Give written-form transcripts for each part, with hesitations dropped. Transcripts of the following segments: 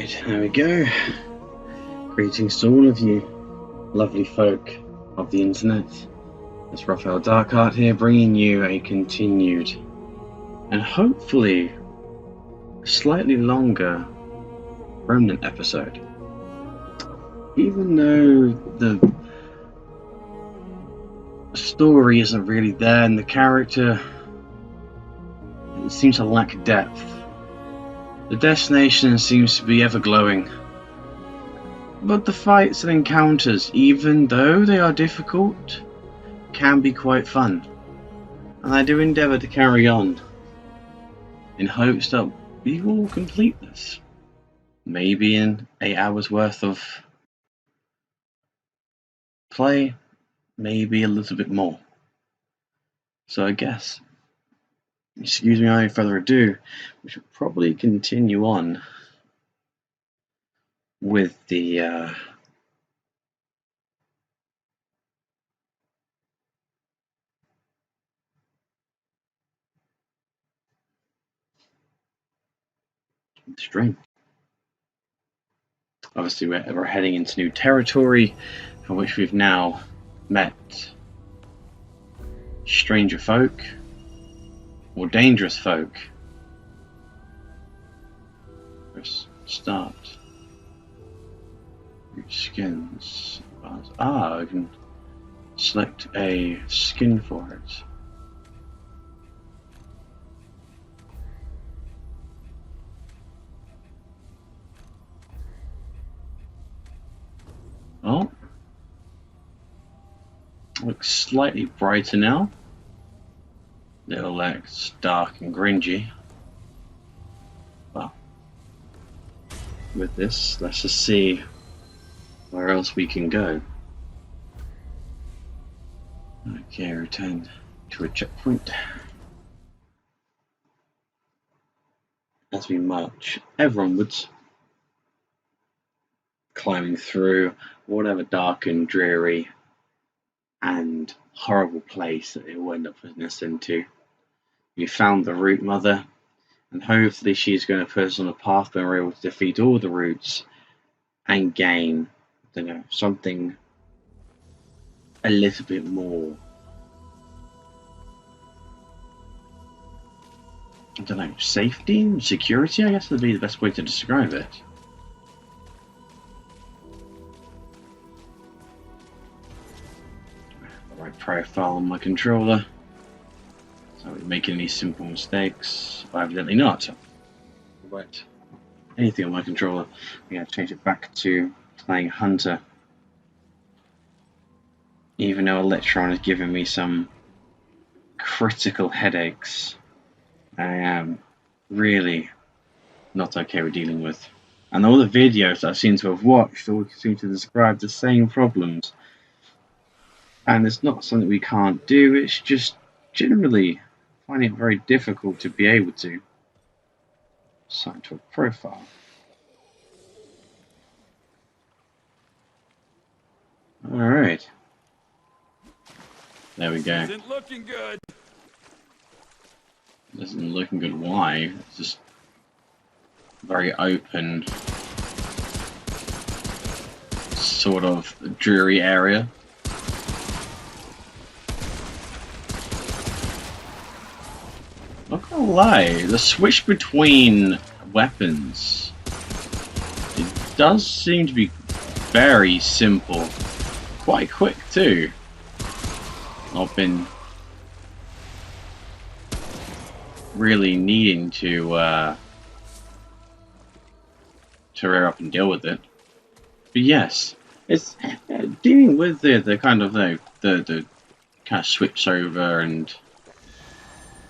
Alright, there we go. Greetings to all of you, lovely folk of the internet. It's Raphael Darkheart here, bringing you a continued and hopefully slightly longer Remnant episode. Even though the story isn't really there and the character seems to lack depth, the destination seems to be ever glowing. But the fights and encounters, even though they are difficult, can be quite fun. And I do endeavour to carry on in hopes that we will complete this. Maybe in 8 hours worth of play, maybe a little bit more. So I guess, excuse me, without further ado, we should probably continue on with the stream. Obviously, we're heading into new territory, for which we've now met stranger folk or dangerous folk. Let's start. Skins. I can select a skin for it. Oh, looks slightly brighter now. Little less dark and grungy. Well, with this, let's just see where else we can go. Okay, return to a checkpoint. As we march ever onwards, climbing through whatever dark and dreary and horrible place that it will end up putting us into. We found the root mother, and hopefully she's going to put us on a path where we're able to defeat all the roots and gain, I don't know, something a little bit more, I don't know, safety, security, I guess would be the best way to describe it. The right profile on my controller, so I'm making any simple mistakes, but evidently not. Right, anything on my controller, I'm going to change it back to playing Hunter. Even though Electron is giving me some critical headaches, I am really not okay with dealing with. And all the videos that I seem to have watched all seem to describe the same problems. And it's not something we can't do, it's just generally finding it very difficult to be able to assign to a profile. Alright. There we go. Isn't looking good. Isn't looking good. Why? It's just very open, sort of dreary area. Not gonna lie, the switch between weapons, it does seem to be very simple. Quite quick too. I've been really needing to rear up and deal with it. But yes, it's dealing with the kind of the kind of switch over and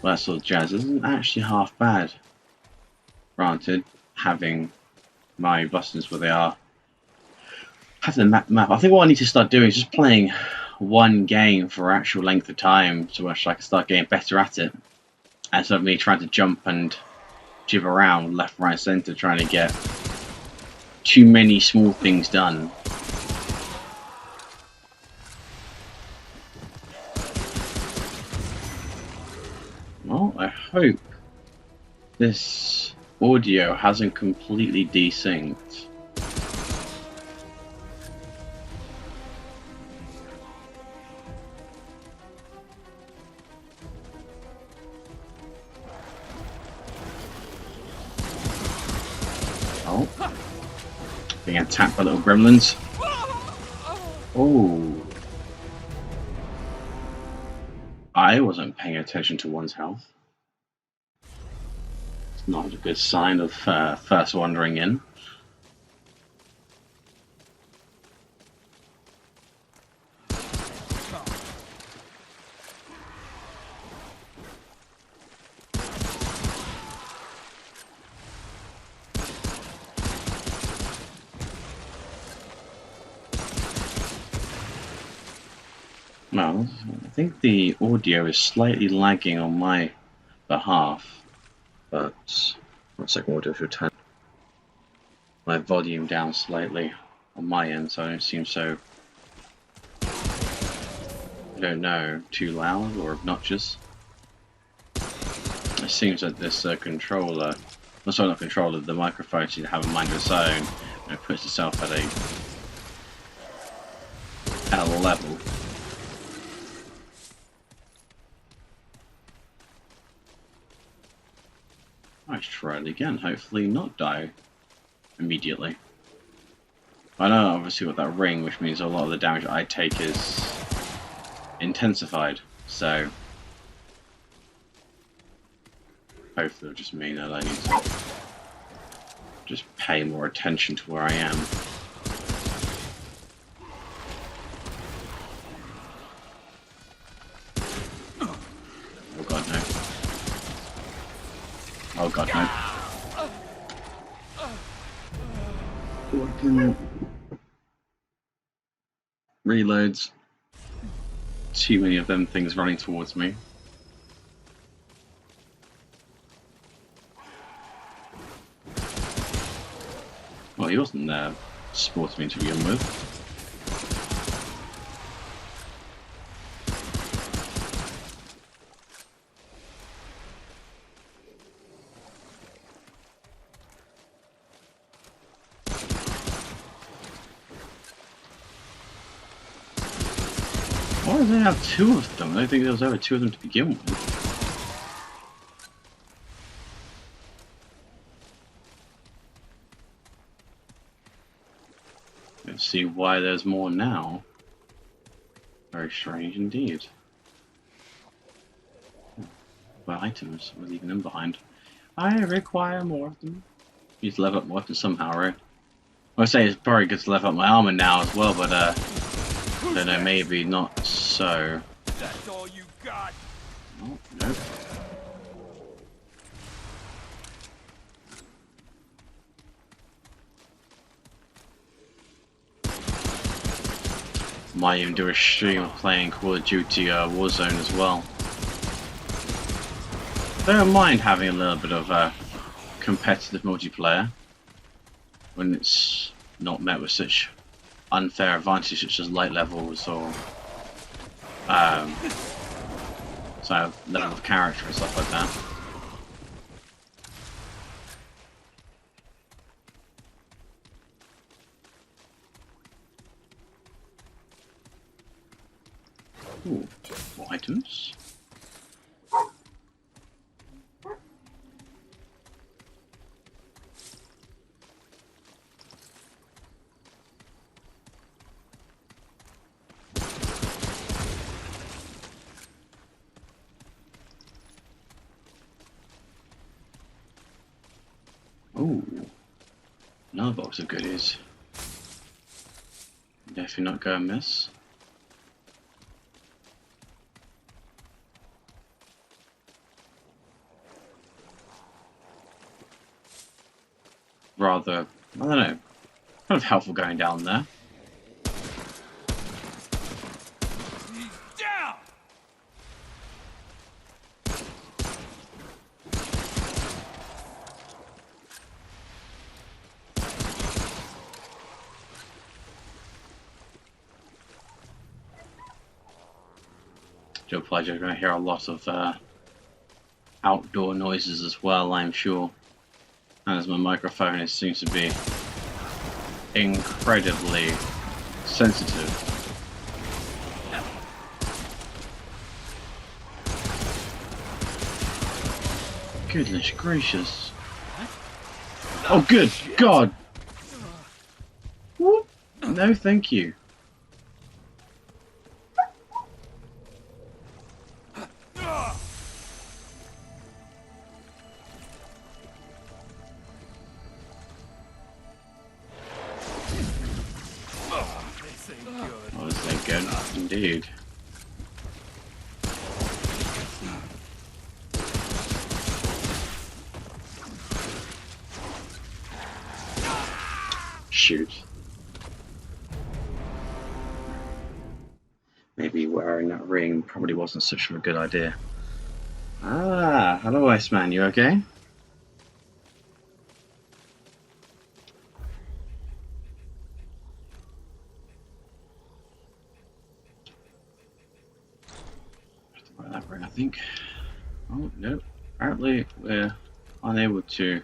that sort of jazz isn't actually half bad. Granted, having my buttons where they are, having the map. I think what I need to start doing is just playing one game for actual length of time, so I can start getting better at it, instead of me trying to jump and jib around left, right, centre, trying to get too many small things done. Well, I hope this audio hasn't completely desynced. Oh. Being attacked by little gremlins. Oh. I wasn't paying attention to one's health. It's not a good sign of first wandering in. Well, I think the audio is slightly lagging on my behalf, but one second, audio should turn my volume down slightly on my end so I don't seem so, I don't know, too loud or obnoxious. It seems that this controller, well, sorry, not controller, the microphone seems to have a mind of its own, and it puts itself at a level. Let's try it again, hopefully not die immediately. I know obviously with that ring, which means a lot of the damage I take is intensified, so hopefully it'll just mean that I need to just pay more attention to where I am. Oh god no. Oh god no. Reloads. Too many of them things running towards me. Well, he wasn't there sporting me to begin with. Why do they have two of them? I don't think there was ever two of them to begin with. Let's see why there's more now. Very strange indeed. Well, items, we're leaving them behind. I require more of them. Need to level up my weapons somehow, right? I say it's probably good to level up my armor now as well, but I don't know, maybe not so. That's all you got. Oh, nope. Might even do a stream of playing Call of Duty Warzone as well. Don't mind having a little bit of competitive multiplayer when it's not met with such unfair advantages such as light levels or so level of character and stuff like that. Ooh, more items. Ooh, another box of goodies. Definitely not going miss. Rather, I don't know, kind of helpful going down there. Down. Joe Pledge, you're going to hear a lot of outdoor noises as well, I'm sure. as my microphone seems to be incredibly sensitive. Goodness gracious. Oh good God! Whoop. No thank you. Oh, this ain't good, indeed. Shoot. Maybe wearing that ring probably wasn't such a good idea. Ah, hello Iceman, you okay? That ring, I think. Oh no, apparently we're unable to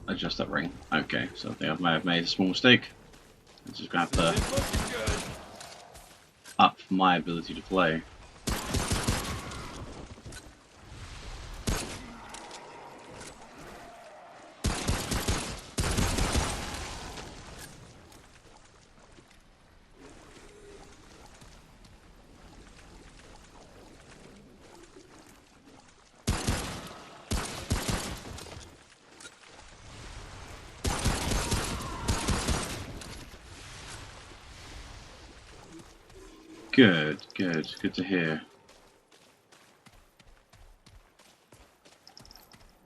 adjust that ring. Okay, so I think I may have made a small mistake. I'm just gonna have to up my ability to play. Good, good to hear.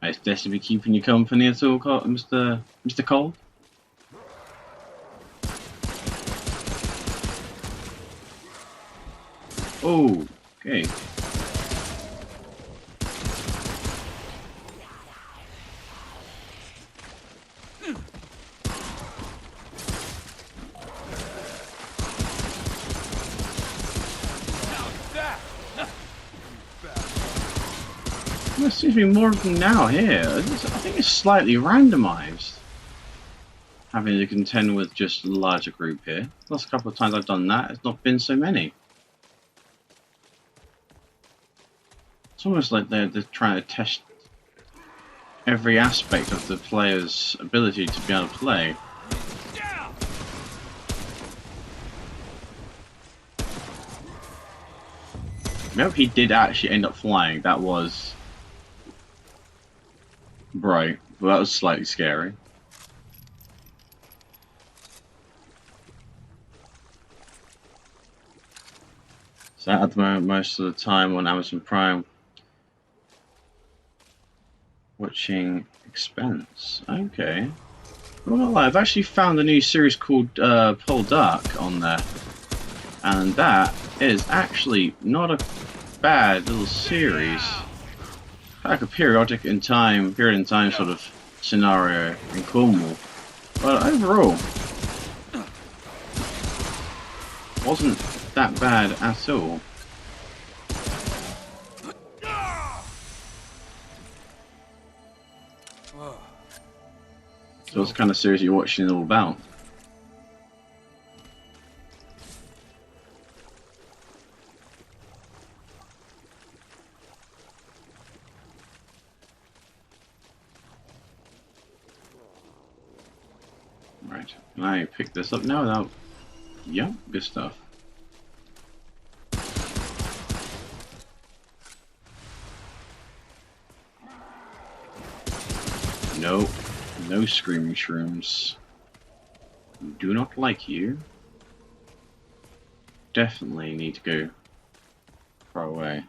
Is Destiny keeping you company at all, Mr. Cole? Oh, okay. There seems to be more of them now here. I think it's slightly randomised. Having to contend with just a larger group here. Last couple of times I've done that, it's not been so many. It's almost like they're trying to test every aspect of the player's ability to be able to play. Nope, he did actually end up flying. That was right, but that was slightly scary. So at the moment, most of the time on Amazon Prime, watching Expense. Okay. Well, I've actually found a new series called Paul Dark on there, and that is actually not a bad little series. Like a period in time sort of scenario in Cornwall, but overall wasn't that bad at all. So what's the kind of series you're watching it all about? Right, can I pick this up now without... Yeah, good stuff. No, no screaming shrooms. Do not like you. Definitely need to go far away.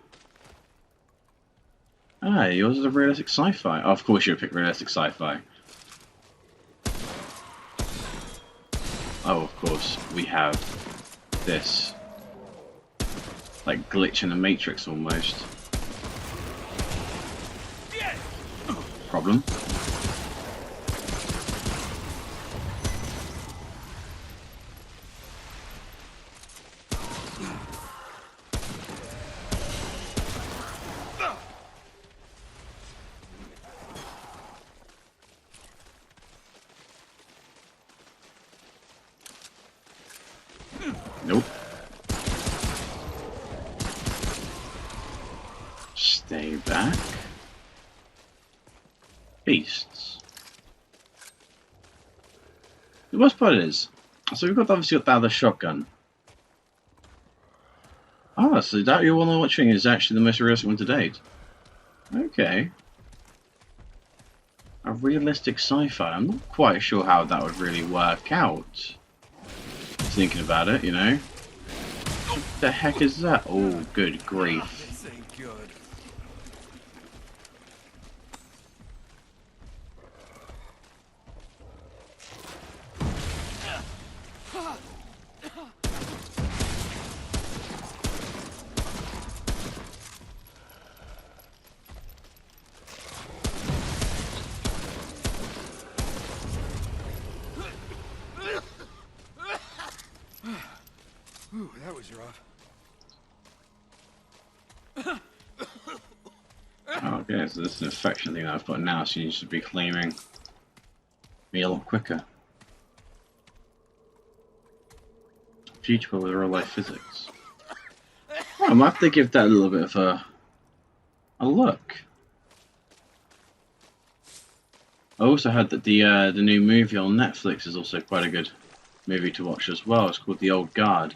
Ah, yours is a realistic sci-fi. Oh, of course you'll pick realistic sci-fi. Oh, of course, we have this. Like glitch in the Matrix almost. Problem. Nope. Stay back. Beasts. The worst part is, so we've obviously got the other shotgun. Ah, so that you're one watching is actually the most realistic one to date. Okay. A realistic sci-fi. I'm not quite sure how that would really work out. Thinking about it, you know. What the heck is that? Oh, good grief. This ain't good. Ooh, that was rough. Okay, so this is an infection thing that I've got now, so you should be claiming me a lot quicker. Future with real life physics. Oh, I might have to give that a little bit of a look. I also heard that the new movie on Netflix is also quite a good movie to watch as well. It's called The Old Guard.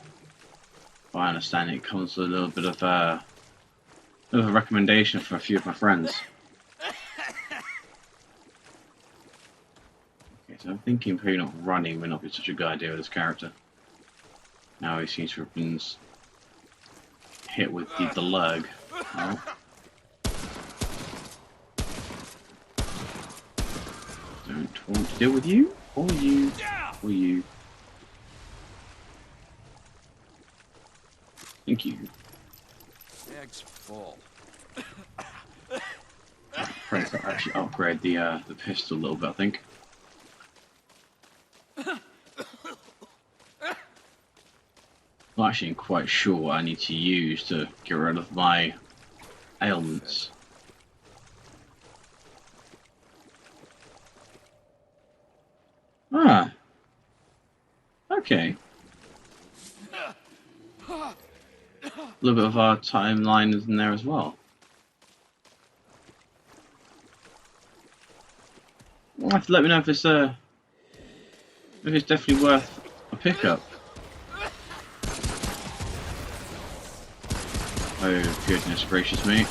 I understand it comes with a little bit of a recommendation from a few of my friends. Okay, so I'm thinking maybe not running would not be such a good idea with this character. Now he seems to have been hit with the lug. Oh. Don't want to deal with you, or you, or you. Thank you. Bag's full. Pray to actually upgrade the pistol a little bit, I think. I'm actually quite sure what I need to use to get rid of my ailments. Ah. Okay. A little bit of our timeline is in there as well. You'll have to let me know if it's definitely worth a pickup. Oh goodness gracious me.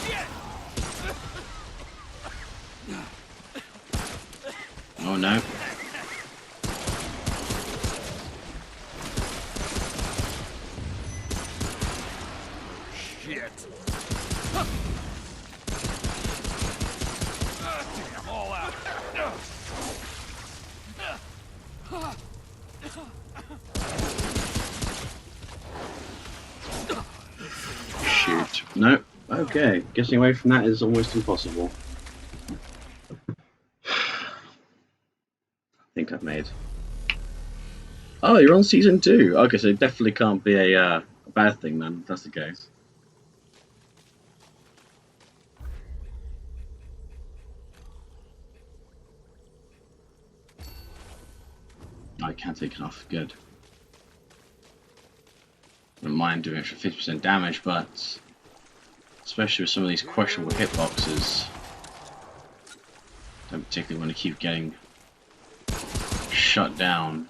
Oh no. Shit. Damn, all out. Shoot. Nope. Okay. Getting away from that is almost impossible. I think I've made. Oh, you're on season 2. Okay, so it definitely can't be a bad thing then, if that's the case. I can't take it off. Good. I don't mind doing extra 50% damage, but especially with some of these questionable hitboxes, don't particularly want to keep getting shut down.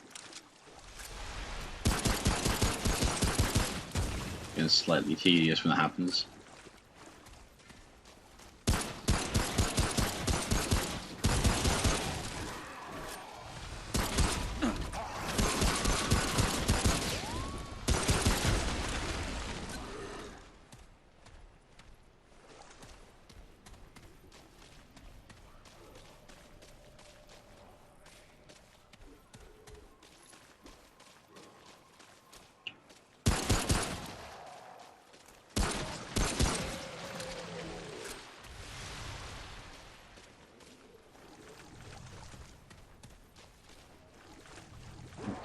It's slightly tedious when that happens.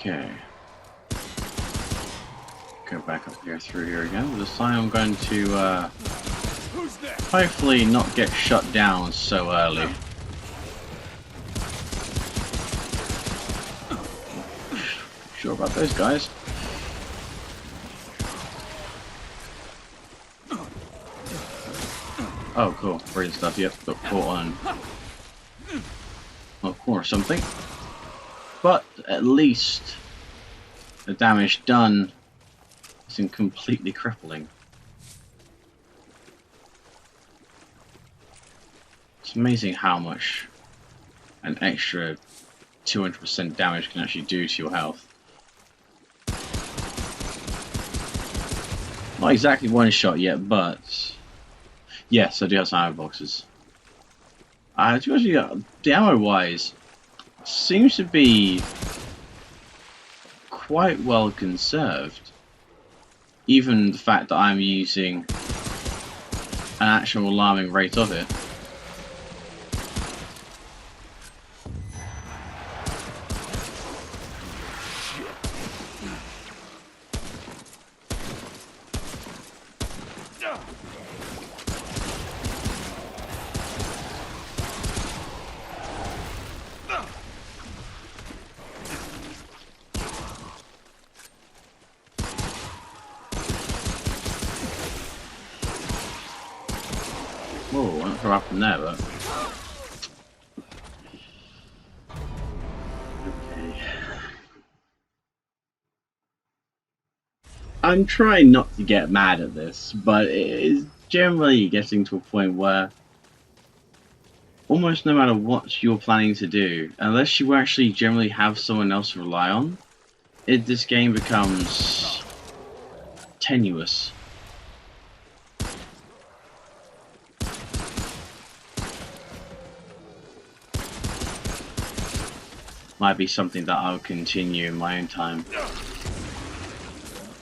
Okay. Go back up here through here again. This time I'm going to hopefully not get shut down so early. Sure about those guys. Oh, cool. Brilliant stuff. Yep, got caught on a corner or something. But at least the damage done isn't completely crippling. It's amazing how much an extra 200% damage can actually do to your health. Not exactly one shot yet, but yes, I do have some ammo boxes. To be honest with you, the ammo wise seems to be quite well conserved. Even the fact that I'm using an actual alarming rate of it. Whoa, I'm not sure what happened there, but... Okay. I'm trying not to get mad at this, but it is generally getting to a point where almost no matter what you're planning to do, unless you actually generally have someone else to rely on, this game becomes tenuous. Might be something that I'll continue in my own time.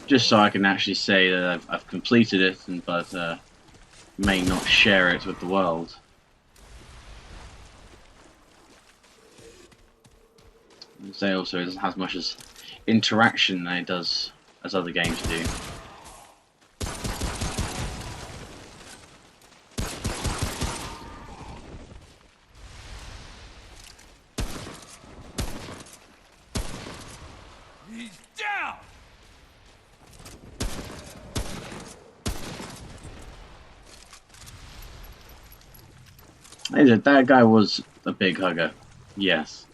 Just so I can actually say that I've completed it, but may not share it with the world. And say also it doesn't have as much as interaction as it does as other games do. He's down. That guy was a big hugger, yes.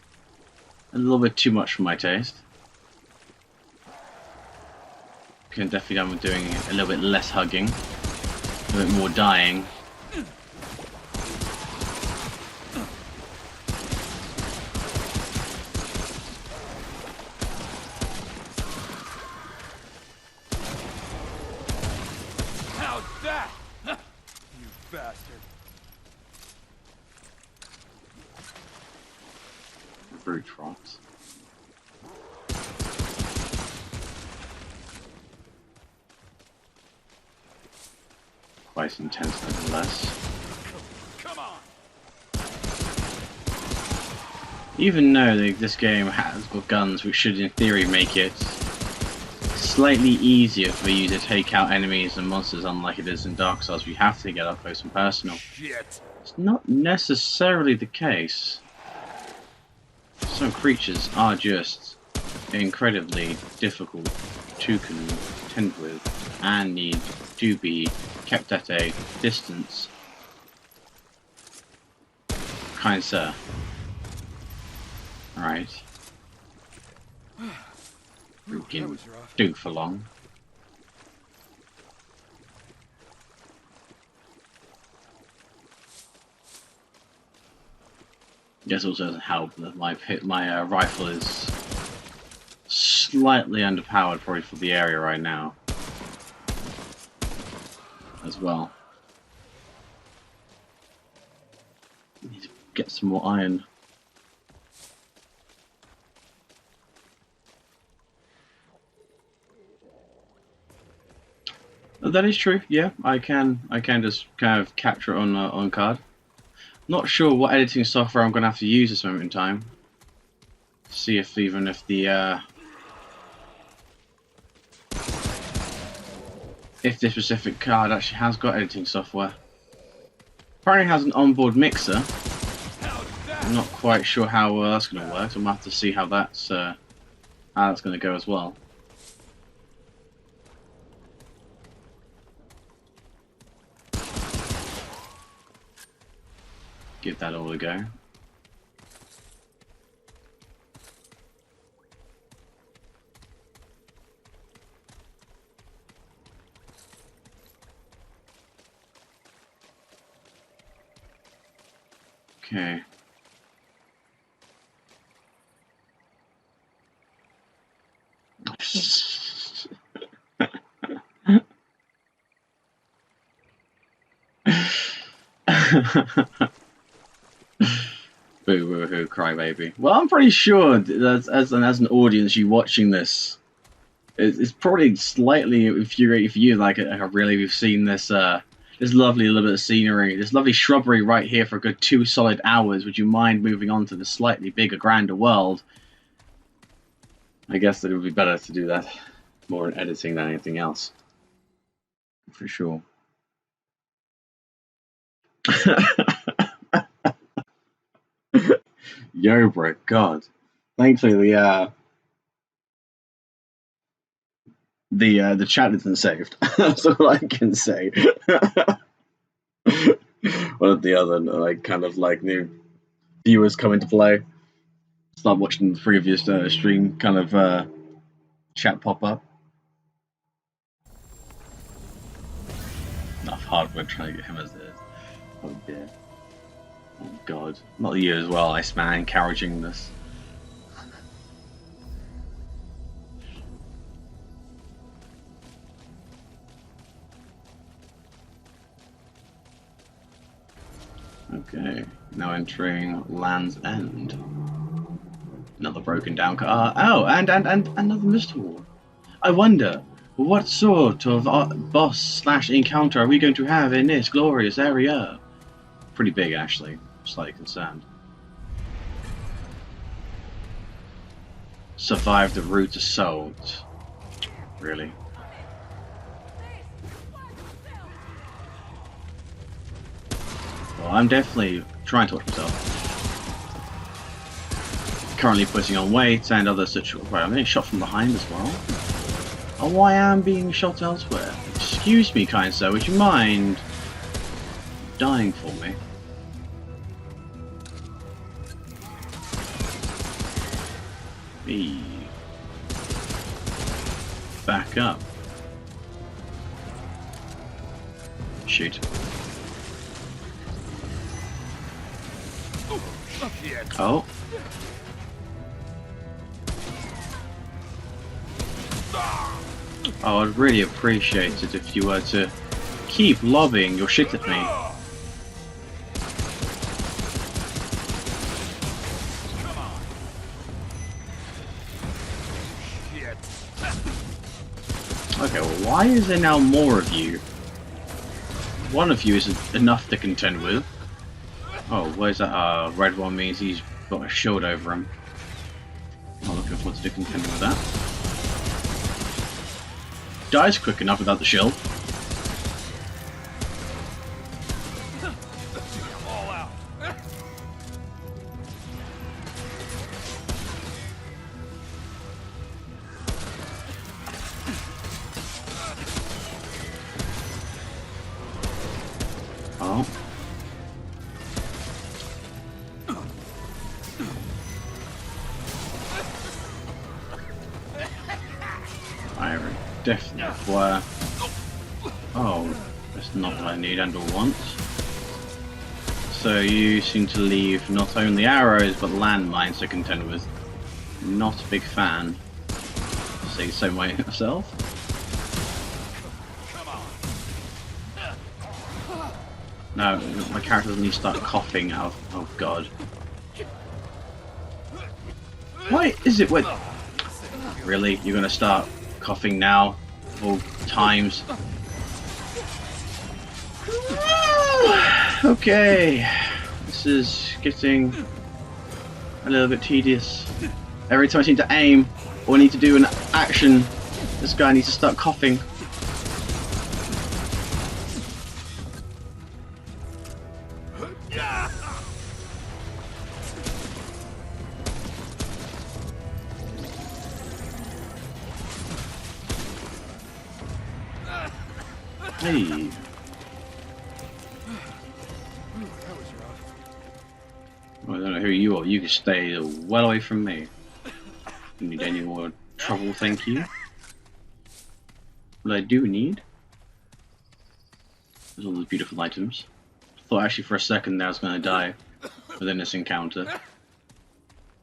A little bit too much for my taste. Can definitely done with doing a little bit less hugging, a bit more dying. How's that? You bastard. Brute trots. Quite intense nonetheless. Come on. Even though this game has got guns which should in theory make it slightly easier for you to take out enemies and monsters, unlike it is in Dark Souls, you have to get up close and personal. Shit. It's not necessarily the case. Some creatures are just incredibly difficult to contend with and need to be kept at a distance. Kind sir. Alright. Freaking do for long. Guess also doesn't help that my rifle is slightly underpowered probably for the area right now as well. Need to get some more iron. That is true. Yeah, I can just kind of capture it on card. Not sure what editing software I'm going to have to use this moment in time. See if even if the if this specific card actually has got editing software. Apparently it has an onboard mixer. I'm not quite sure how that's going to work. So I'm going to have to see how that's going to go as well. give that all a go. Okay. Boo boo hoo, crybaby. Well, I'm pretty sure that as an audience, you watching this, it's probably slightly infuriating for you. Like, really, we've seen this this lovely little bit of scenery, this lovely shrubbery right here for a good 2 solid hours. Would you mind moving on to the slightly bigger, grander world? I guess that it would be better to do that more in editing than anything else, for sure. Yo, bro, God. Thankfully, the chat isn't saved. That's all I can say. One of the other like kind of like new viewers come into play. Start watching the previous stream kind of chat pop up. Enough hard work trying to get him as this. Oh dear. Oh God. Not you as well, Iceman, encouraging this. Okay, now entering Land's End. Another broken down car. Oh, and another Mr. War. I wonder, what sort of boss / encounter are we going to have in this glorious area? Pretty big, actually. Slightly concerned. Survive the root assault. Really? Well, I'm definitely trying to watch myself. Currently putting on weight and other situations. Right, I'm getting shot from behind as well. Oh, I am being shot elsewhere. Excuse me, kind sir, would you mind dying for me? B. Back up. Shoot. Oh. Oh, I'd really appreciate it if you were to keep lobbing your shit at me. Okay, well, why is there now more of you? One of you isn't enough to contend with. Oh, where's that? Red one means he's got a shield over him. Not looking forward to contending with that. Dies quick enough without the shield. All out. Oh. I definitely require. Oh, that's not what I need and or want. So you seem to leave not only arrows but landmines to contend with. Not a big fan. Say the same way myself. No, my character doesn't need to start coughing out. Oh God. Why is it with? Really? You're gonna start coughing now? Of all times? Okay. This is getting a little bit tedious. Every time I seem to aim or need to do an action, this guy needs to start coughing. Hey. Sure, you can stay well away from me. You need any more trouble, thank you. What I do need is all those beautiful items. Thought actually for a second that I was going to die within this encounter.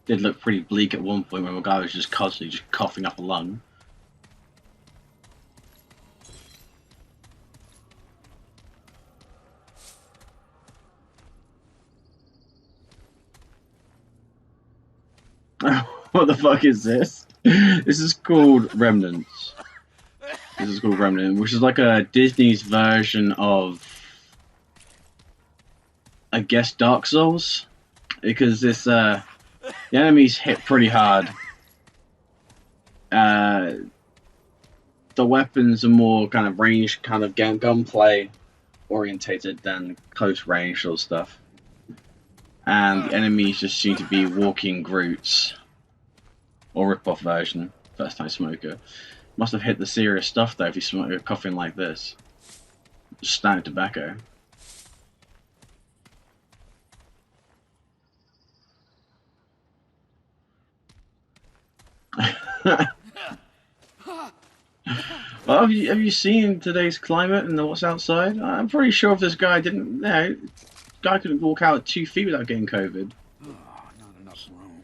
Did look pretty bleak at one point when my guy was just constantly just coughing up a lung. What the fuck is this? This is called Remnants. This is called Remnant, which is like a Disney's version of, I guess, Dark Souls, because this the enemies hit pretty hard. The weapons are more kind of ranged, kind of gunplay orientated than close range sort of stuff, and the enemies just seem to be walking Groots, or rip-off version. First time smoker. Must have hit the serious stuff though if you smoke a coughing like this. Just standard tobacco. Well, have you seen today's climate and what's outside? I'm pretty sure if this guy didn't, guy couldn't walk out 2 feet without getting COVID. Oh, not enough room.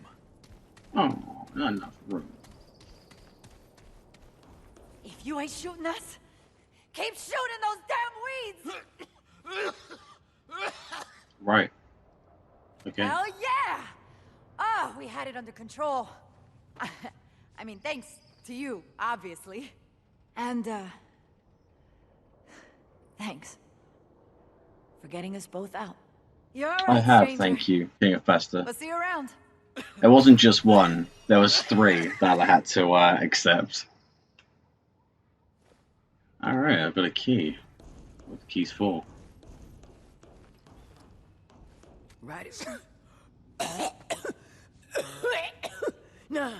Oh, not enough room. If you ain't shooting us, keep shooting those damn weeds! Right. Okay. Hell yeah! Oh, we had it under control. I mean, thanks to you, obviously. And, thanks for getting us both out. You're all right, I have, stranger. thank you. Being a faster. We'll see you around. There wasn't just one. There was 3 that I had to accept. Alright, I've got a key. What the key's for? Right. Nah.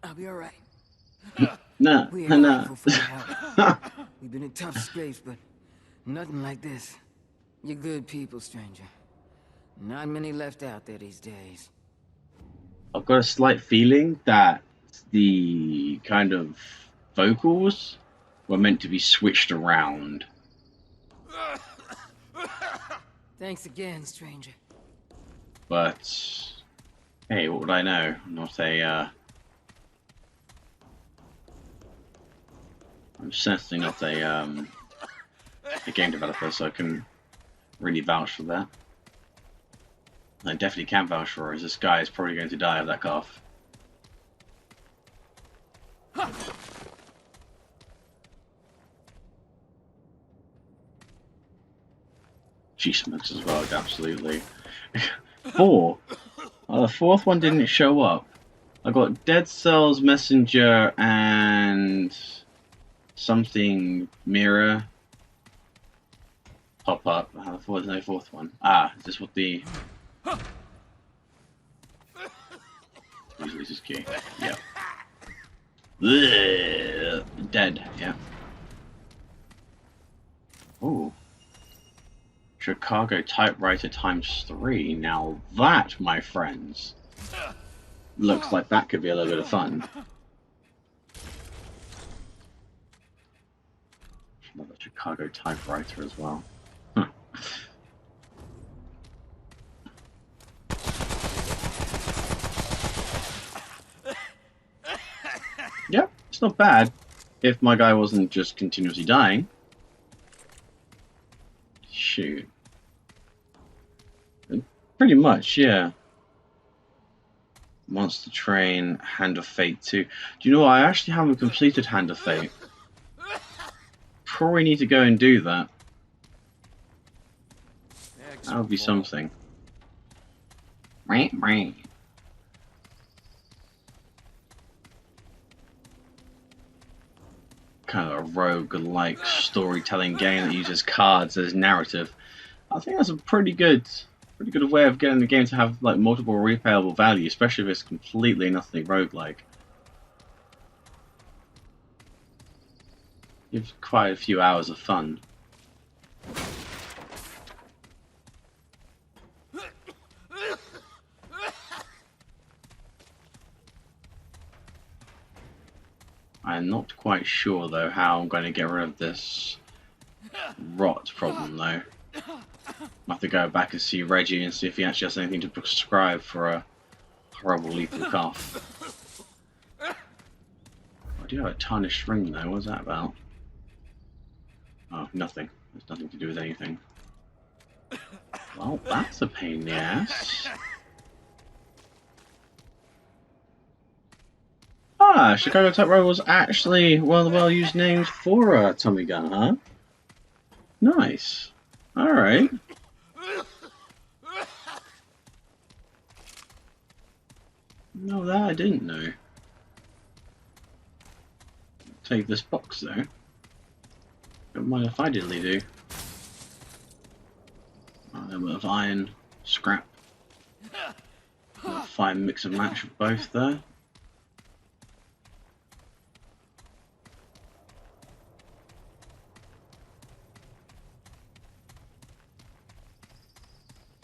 I'll be all right. Nah, We ain't nah. grateful for your help. We've been in tough scrapes, but nothing like this. You're good people, stranger. Not many left out there these days. I've got a slight feeling that the kind of vocals were meant to be switched around. Thanks again, stranger. But hey, what would I know? I'm not I'm certainly not a game developer, so I can really vouch for that. I definitely can vouch for it, as this guy is probably going to die of that cough. She smokes as well, absolutely. 4. The 4th one didn't show up. I got Dead Cells Messenger and something Mirror pop up. There's no 4th one. Ah, is this what the... Usually this is key. Yep. Ugh. Dead, yeah. Ooh. Chicago typewriter ×3. Now that, my friends, looks like that could be a little bit of fun. Another Chicago typewriter as well. Huh. Yep, it's not bad if my guy wasn't just continuously dying. Shoot. Pretty much, yeah. Monster Train, Hand of Fate 2. Do you know what? I actually haven't completed Hand of Fate. Probably need to go and do that. That would be something. Kind of a rogue-like storytelling game that uses cards as narrative. I think that's a pretty good way of getting the game to have like multiple replayable value, especially if it's completely and utterly roguelike. Gives quite a few hours of fun. I'm not quite sure though how I'm going to get rid of this rot problem though. I'll have to go back and see Reggie and see if he actually has anything to prescribe for a horrible lethal cough. I do have a tarnished ring though, what's that about? Oh, nothing. There's nothing to do with anything. Well, that's a pain in the ass. Ah, Chicago Type Rifle was actually one of the well-used names for a Tommy gun, huh? Nice. Alright. No, that I didn't know. Take this box though. Don't mind if I diddly do. A little bit of iron, scrap. A fine mix and match of both there.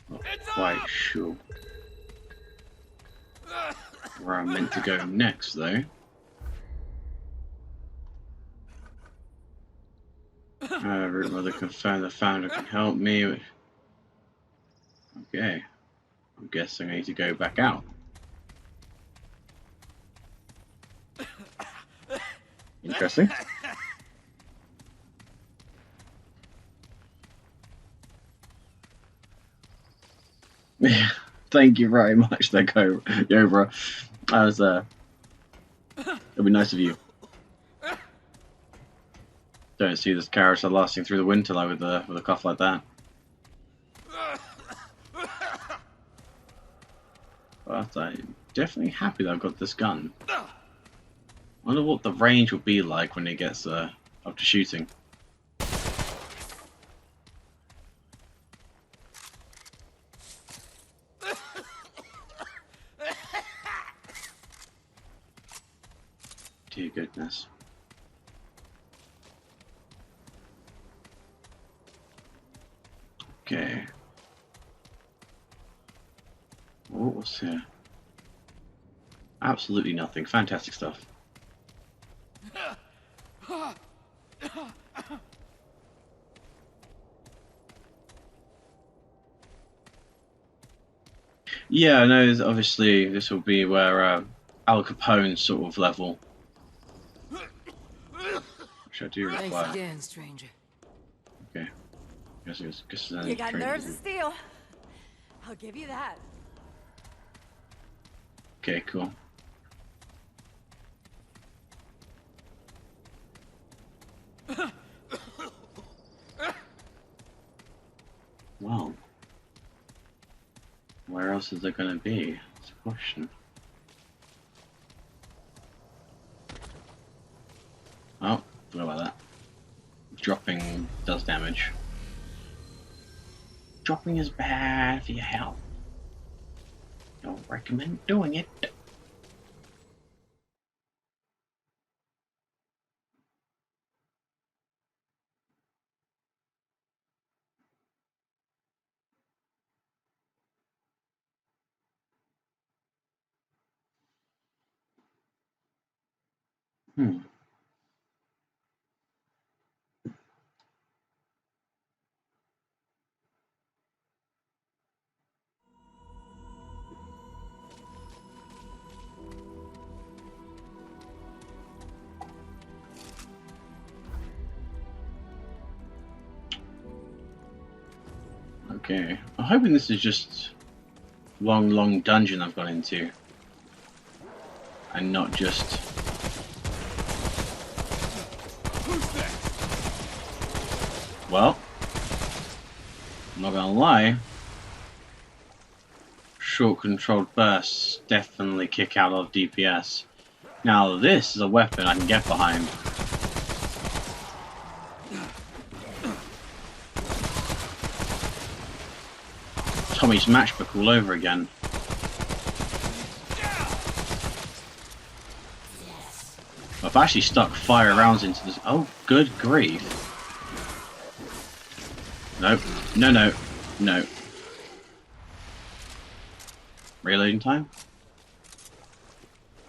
Not quite sure where I'm meant to go next though. Root mother confirmed the founder can help me. Okay. I'm guessing I need to go back out. Interesting. Yeah, thank you very much, there, Yobra. That was, it'll be nice of you. Don't see this carousel lasting through the winter like with a cough like that. But I'm definitely happy that I've got this gun. I wonder what the range will be like when it gets up to shooting. Dear goodness. Okay. What was here? Absolutely nothing. Fantastic stuff. Yeah, I know. Obviously, this will be where Al Capone's sort of level. Which I do require. Thanks again, stranger. Okay. Guess You got nerves of steel. I'll give you that. Okay, cool. Well, where else is there going to be? That's a question. Oh, forgot about that. Dropping does damage. Dropping is bad for your health. Don't recommend doing it. Okay. I'm hoping this is just long dungeon I've gone into. And not just... Well, I'm not gonna lie. Short controlled bursts definitely kick out of DPS. Now this is a weapon I can get behind. Tommy's matchbook all over again. I've actually stuck fire rounds into this. Oh, good grief. Nope. No. Reloading time?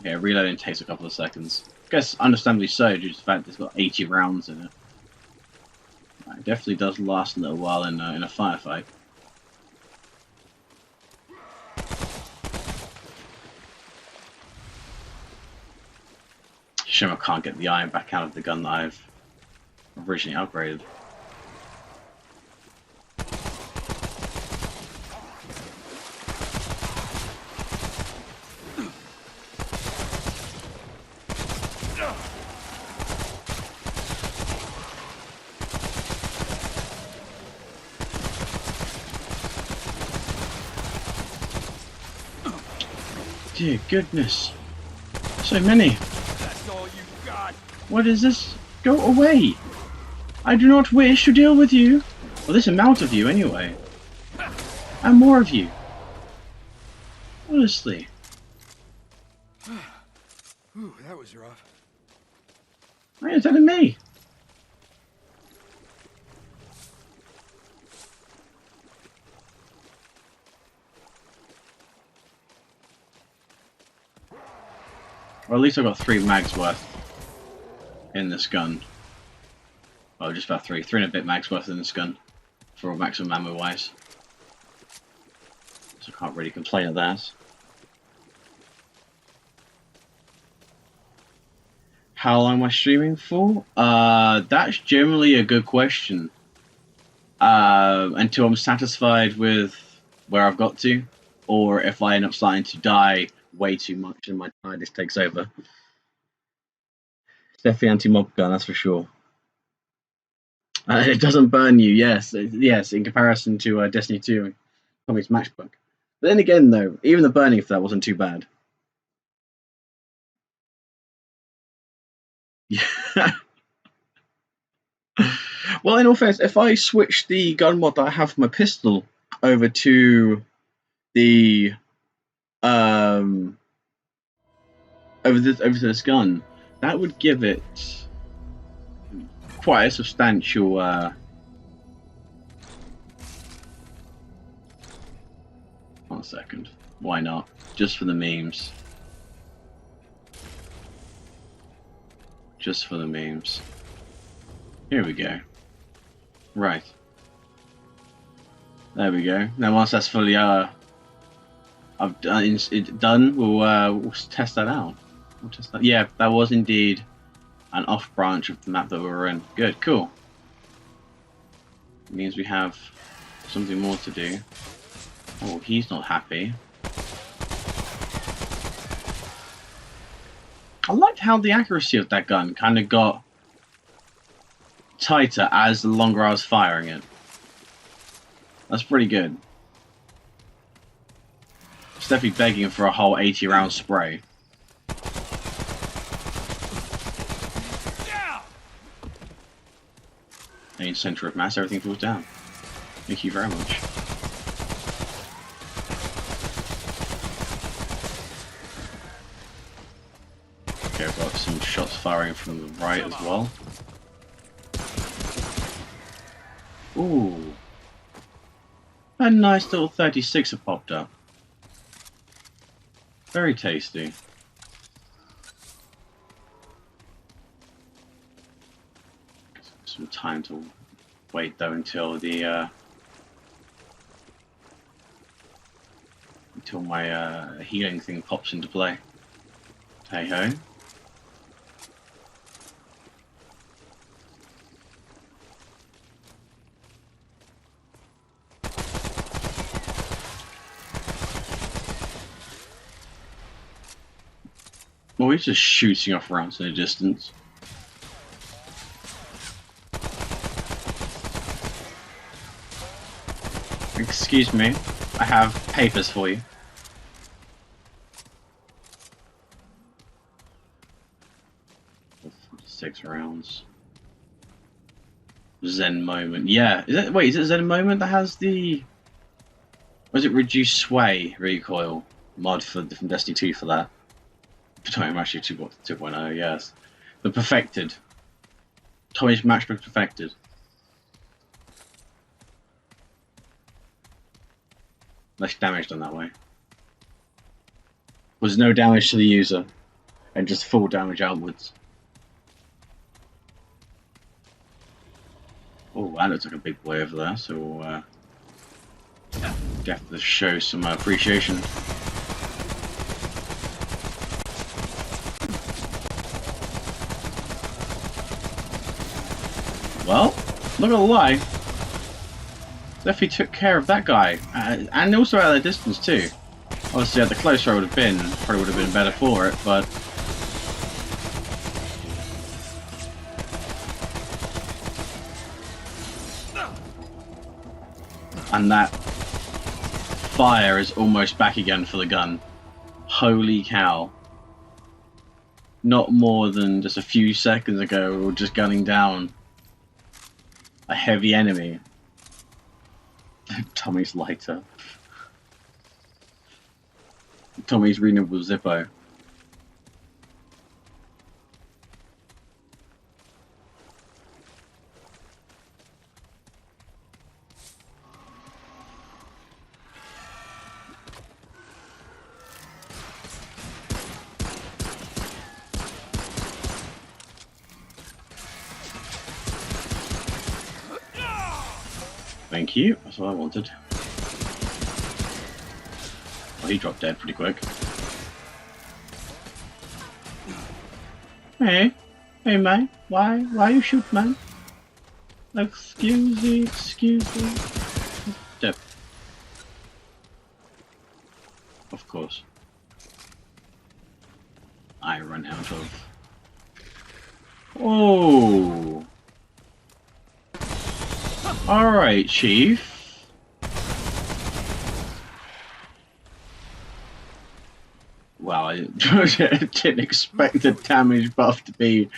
Okay, reloading takes a couple of seconds. guess understandably so, due to the fact that it's got 80 rounds in it. It definitely does last a little while in a firefight. Shame I can't get the iron back out of the gun that I've originally upgraded. Dear goodness. So many. That's all you got. What is this? Go away! I do not wish to deal with you. Well, this amount of you anyway. And more of you. Honestly. Ooh, that was rough. Why are you telling me? Well, at least I got 3 mags worth in this gun. Oh, just about 3. 3 and a bit mags worth in this gun. For maximum ammo wise. So I can't really complain at that. How long am I streaming for? That's generally a good question. Until I'm satisfied with where I've got to. Or if I end up starting to die way too much and my tiredness takes over. It's definitely anti-mob gun, that's for sure. It doesn't burn you, yes. Yes, in comparison to Destiny 2, Tommy's matchbook. But then again, though, even the burning for that wasn't too bad. Yeah. Well, in all fairness, if I switch the gun mod that I have for my pistol over to the over to this gun, that would give it quite a substantial. 1 second. Why not? Just for the memes. Just for the memes. Here we go. Right. There we go. Now once that's fully I've done, we'll test that out. We'll test that. Yeah, that was indeed an off branch of the map that we were in. Good, cool. It means we have something more to do. Oh, he's not happy. I liked how the accuracy of that gun kind of got tighter as the longer I was firing it. That's pretty good. It's definitely begging for a whole 80 round spray. In center of mass, everything falls down. Thank you very much. Okay, I've got some shots firing from the right as well. Ooh. A nice little 36 have popped up. Very tasty. Some time to wait though until the until my healing thing pops into play. Hey ho. Well, he's just shooting off rounds in the distance. Excuse me, I have papers for you. Six rounds. Zen moment. Yeah, is it? Wait, is it Zen moment that has the? Was it reduced sway recoil mod from Destiny 2 for that? Sorry, I'm actually 2.0. Yes, the perfected. Tommy's matchbook perfected. Less damage done that way. Was no damage to the user. and just full damage outwards. Oh, that looks like a big boy over there, so yeah, have to show some appreciation. Well, not gonna lie, definitely took care of that guy, and also at a distance too. Obviously, the closer I would have been, probably would have been better for it, but and that fire is almost back again for the gun. Holy cow. Not more than just a few seconds ago, we were just gunning down a heavy enemy. Tommy's lighter. Tommy's renewable Zippo. Thank you, that's what I wanted. Well, he dropped dead pretty quick. Hey, hey man, why you shoot, man? Excuse me. Dead. Of course. I run out of... Oh! Alright, Chief. Wow, I didn't expect the damage buff to be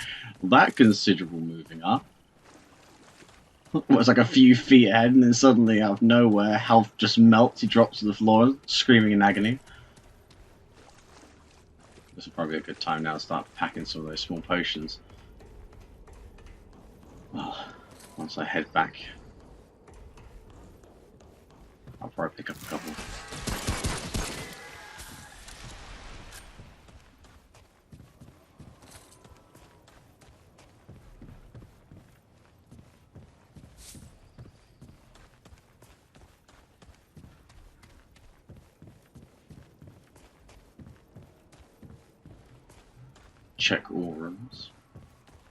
that considerable moving up. It was like a few feet ahead, and then suddenly, out of nowhere, health just melts. He drops to the floor, screaming in agony. This is probably a good time now to start packing some of those small potions. Well, once I head back, I'll probably pick up a couple. Check all rooms.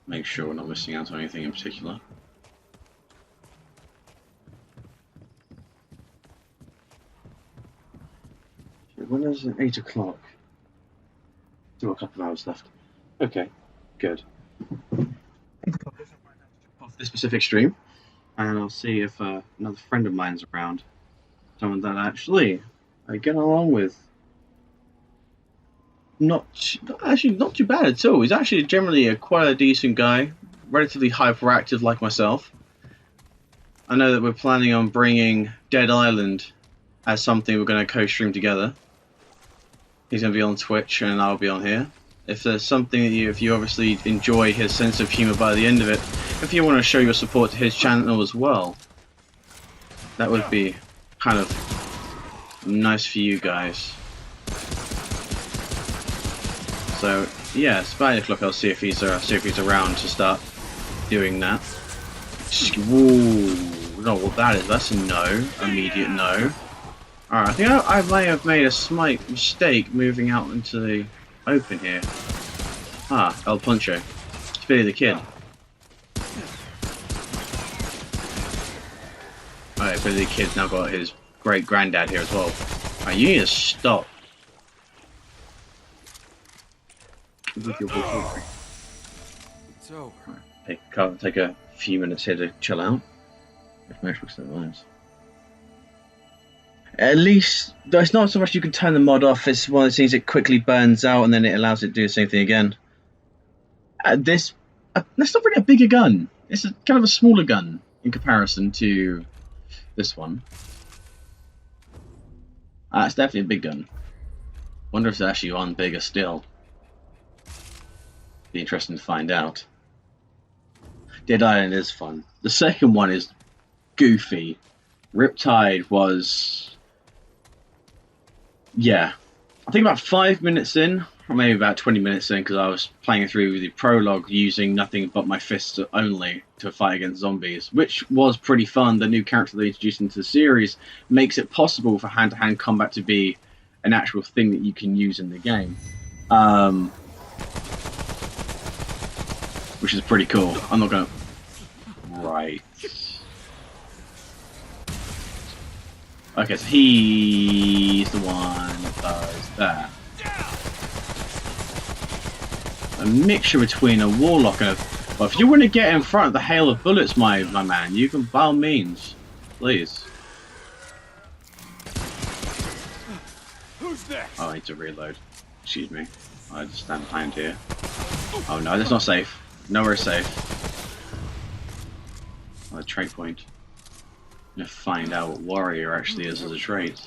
Make sure we're not missing out on anything in particular. When is it? 8 o'clock. Still a couple of hours left. Okay, good. Off this specific stream, and I'll see if another friend of mine's around. Someone that actually I get along with. Not too bad at all. He's actually generally quite a decent guy, relatively hyperactive like myself. I know that we're planning on bringing Dead Island as something we're going to co-stream together. He's going to be on Twitch and I'll be on here. If there's something that if you obviously enjoy his sense of humour by the end of it, if you want to show your support to his channel as well, that would be kind of nice for you guys. So yeah, it's about 8 o'clock. I'll see if he's around to start doing that. Whoa, no, what that is? That's a no, immediate no. Alright, I think I may have made a slight mistake moving out into the open here. Ah, El Poncho. It's Billy the Kid. Alright, Billy the Kid's now got his great granddad here as well. Alright, you need to stop. With your voice. It's over. Right, take a few minutes here to chill out. If most looks nice. At least there's not so much you can turn the mod off. It's one of those things that quickly burns out and then it allows it to do the same thing again. That's not really a bigger gun. It's kind of a smaller gun in comparison to this one. It's definitely a big gun. Wonder if it's actually on bigger still. Be interesting to find out. Dead Island is fun. The second one is goofy. Riptide was... yeah. I think about 5 minutes in, maybe about 20 minutes in because I was playing through the prologue using nothing but my fists only to fight against zombies, which was pretty fun. The new character they introduced into the series makes it possible for hand-to-hand combat to be an actual thing that you can use in the game, which is pretty cool. I'm not going to... Right. Okay, so he's the one that does that. A mixture between a warlock and a... Well, if you want to get in front of the hail of bullets, my man, you can by all means. Please. Who's next? Oh, I need to reload. Excuse me. I just stand behind here. Oh no, that's not safe. Nowhere safe. Oh, a trait point. I'm gonna find out what warrior actually is as a trait.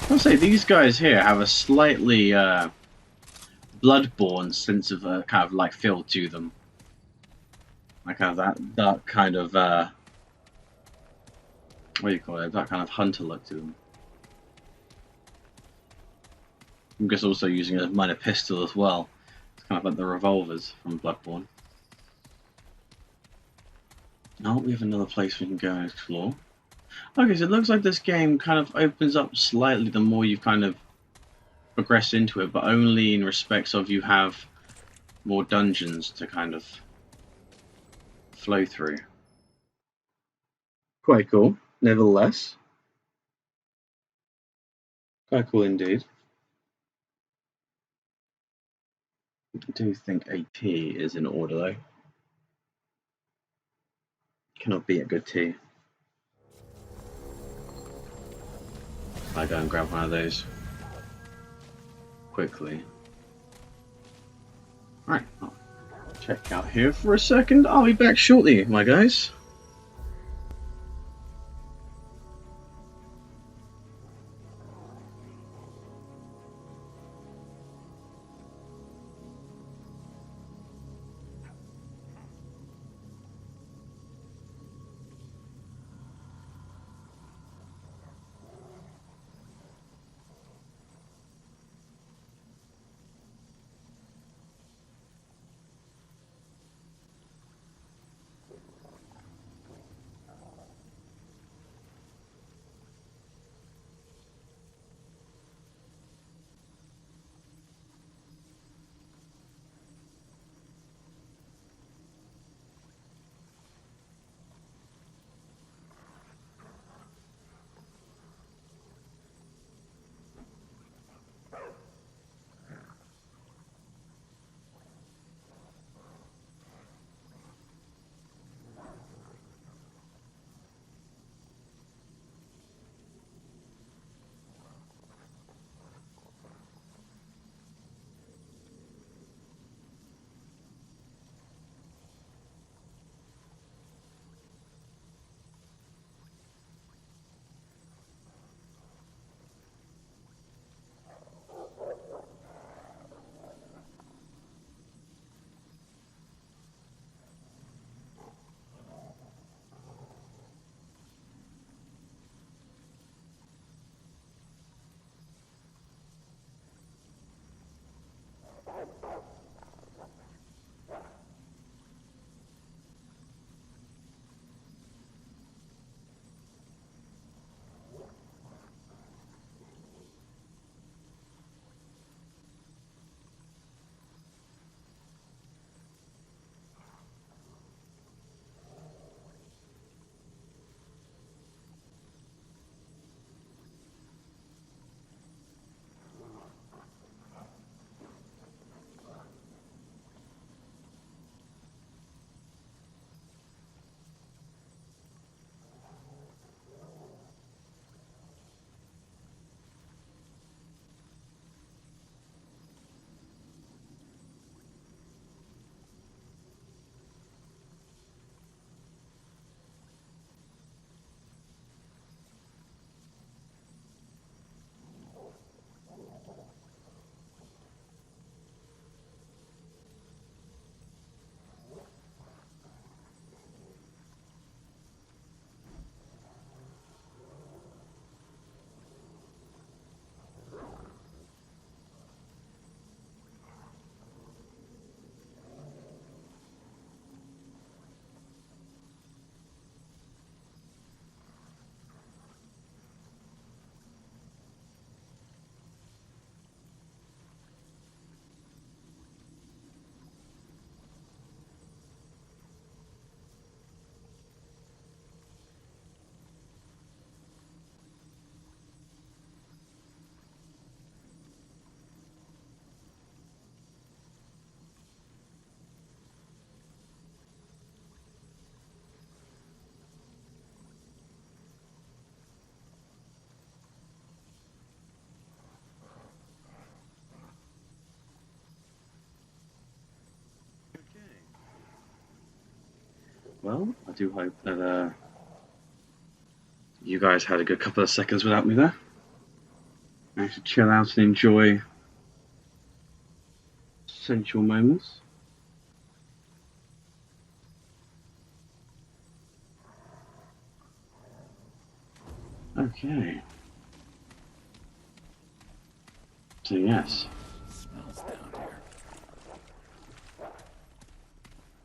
I'll say these guys here have a slightly bloodborne sense of kind of like feel to them. Like have that kind of what do you call it? That kind of hunter look to them. I'm just also using a minor pistol as well. It's kind of like the revolvers from Bloodborne. Now we have another place we can go and explore. Okay, so it looks like this game kind of opens up slightly the more you kind of progress into it, but only in respects of you have more dungeons to kind of flow through. Quite cool, nevertheless. Quite cool indeed. I do think a tea is in order though. Cannot beat a good tea. I go and grab one of those quickly. Right, I'll check out here for a second. I'll be back shortly, my guys. Well, I do hope that you guys had a good couple of seconds without me there. Managed to chill out and enjoy sensual moments. Okay. So yes. Smells down here.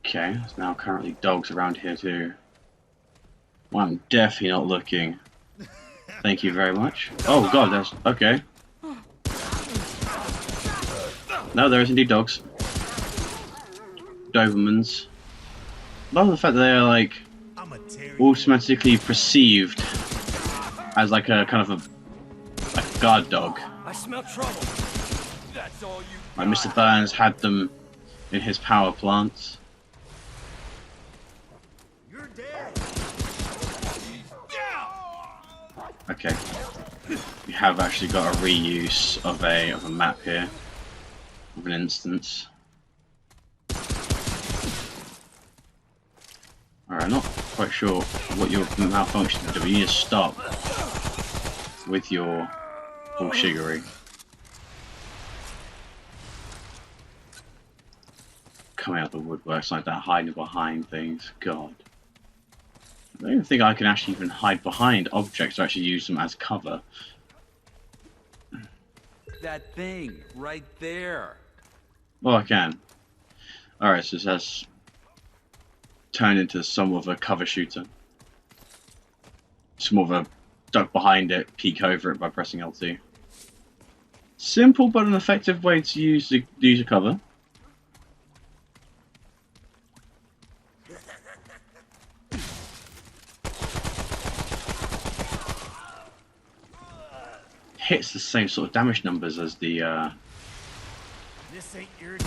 Okay, there's now currently dogs around here too. Well, I'm definitely not looking. Thank you very much. Oh god, that's okay. No, there is indeed dogs. Dobermans. Love the fact that they are like automatically perceived as like a kind of a guard dog. I smell trouble. That's all you. Like Mr. Burns had them in his power plants. You're dead. Okay. We have actually got a reuse of a map here. Of an instance. Alright, not quite sure what your malfunction is, but you need to stop with your bullshiggery. Coming out of the woodworks like that, hiding behind things. God. I don't even think I can actually even hide behind objects or actually use them as cover. That thing right there. Well, I can. Alright, so this has turned into somewhat of a cover shooter. It's more of a duck behind it, peek over it by pressing LT. Simple but an effective way to use a cover. Hits the same sort of damage numbers as the This ain't your name.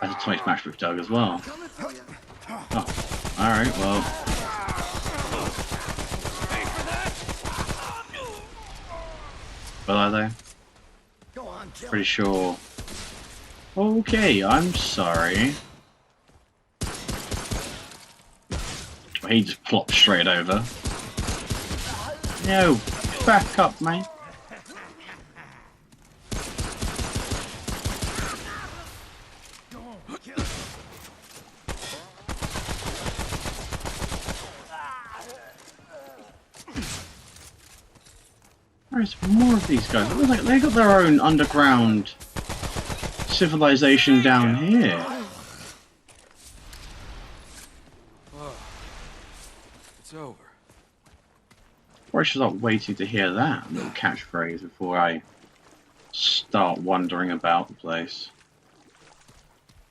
as a Atomic Matchbook Dog as well. Oh, alright, well. Well, are they? Go on, kill. Pretty sure. Okay, I'm sorry. He just plopped straight over. No, back up, mate. There's more of these guys. It looks like they got their own underground civilization down here. It's over. Or I should start waiting to hear that little catchphrase before I start wandering about the place.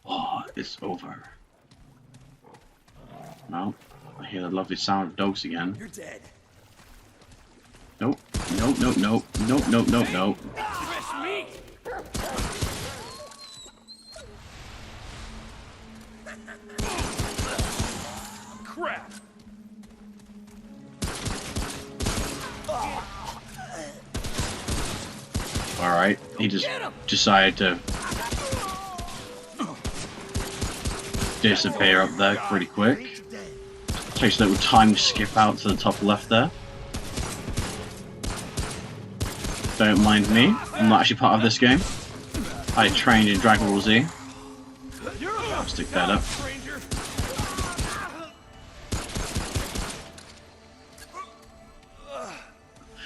Oh, it's over. Well, I hear the lovely sound of dogs again. You're dead. Nope, nope, nope, nope, nope, nope, nope, nope. Fresh meat. Crap. Alright, he just decided to disappear up there pretty quick. Takes a little time to skip out to the top left there. Don't mind me, I'm not actually part of this game. I trained in Dragon Ball Z. I'll stick that up.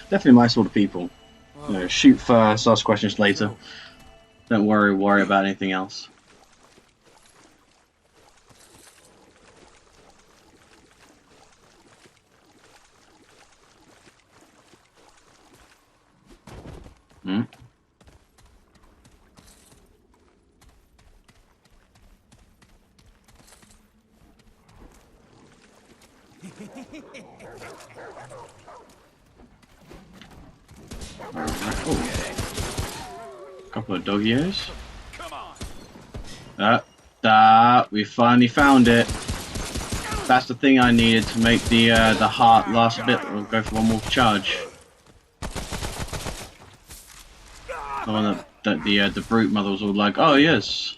Definitely my sort of people. You know, shoot first, ask questions later. Don't worry about anything else. Hmm? Alright, oh. Couple of dog ears. We finally found it. That's the thing I needed to make the heart last a bit. We'll go for one more charge. The one that the brute mother was all like, oh yes.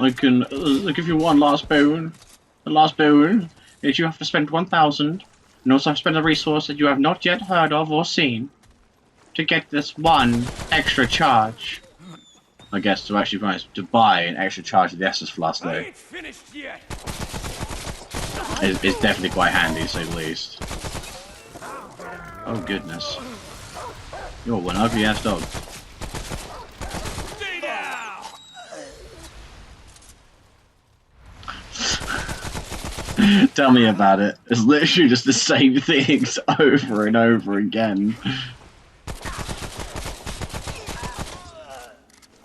I'll give you one last boon. The last boon is you have to spend 1,000, and also spend a resource that you have not yet heard of or seen to get this one extra charge. I guess to actually manage to buy an extra charge of the Estus Flask, though, I ain't finished yet. is definitely quite handy, to say the least. Oh goodness. You're one ugly ass dog. Stay down. Tell me about it. It's literally just the same things over and over again.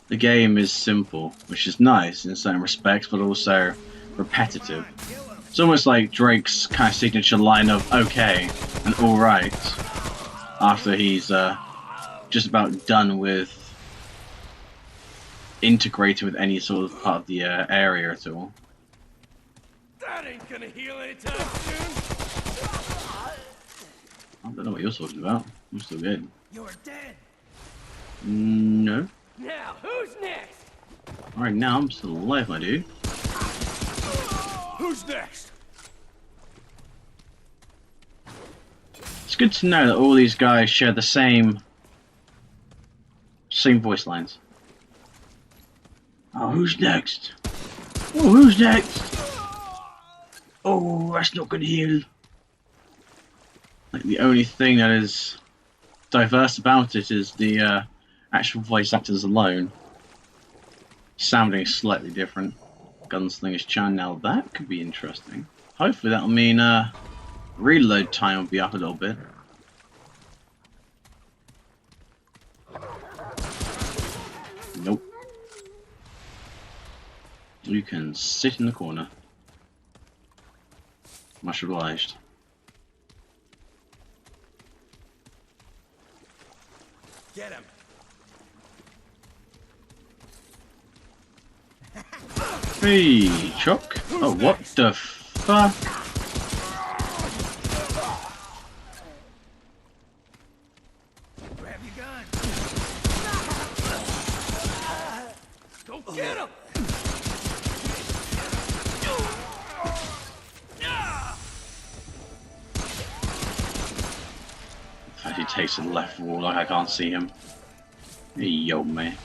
The game is simple, which is nice in some respects, but also repetitive. It's almost like Drake's kind of signature line of "okay" and "alright" after he's just about done with integrating with any sort of part of the area at all. That ain't gonna heal anytime soon. I don't know what you're talking about. I'm still good. You're dead. No. Now, who's next? Alright, now I'm still alive, my dude. Who's next? It's good to know that all these guys share the same voice lines. Oh, who's next? Oh, who's next? Oh, that's not gonna heal. Like the only thing that is diverse about it is the actual voice actors alone, sounding slightly different. Gunslinger's Chan. Now that could be interesting. Hopefully that'll mean reload time will be up a little bit. Nope. You can sit in the corner. Much obliged. Get him. Hey, Chuck. Oh, what the fuck? Grab your gun. Go get him. He takes to the left wall like I can't see him. Hey, yo, man.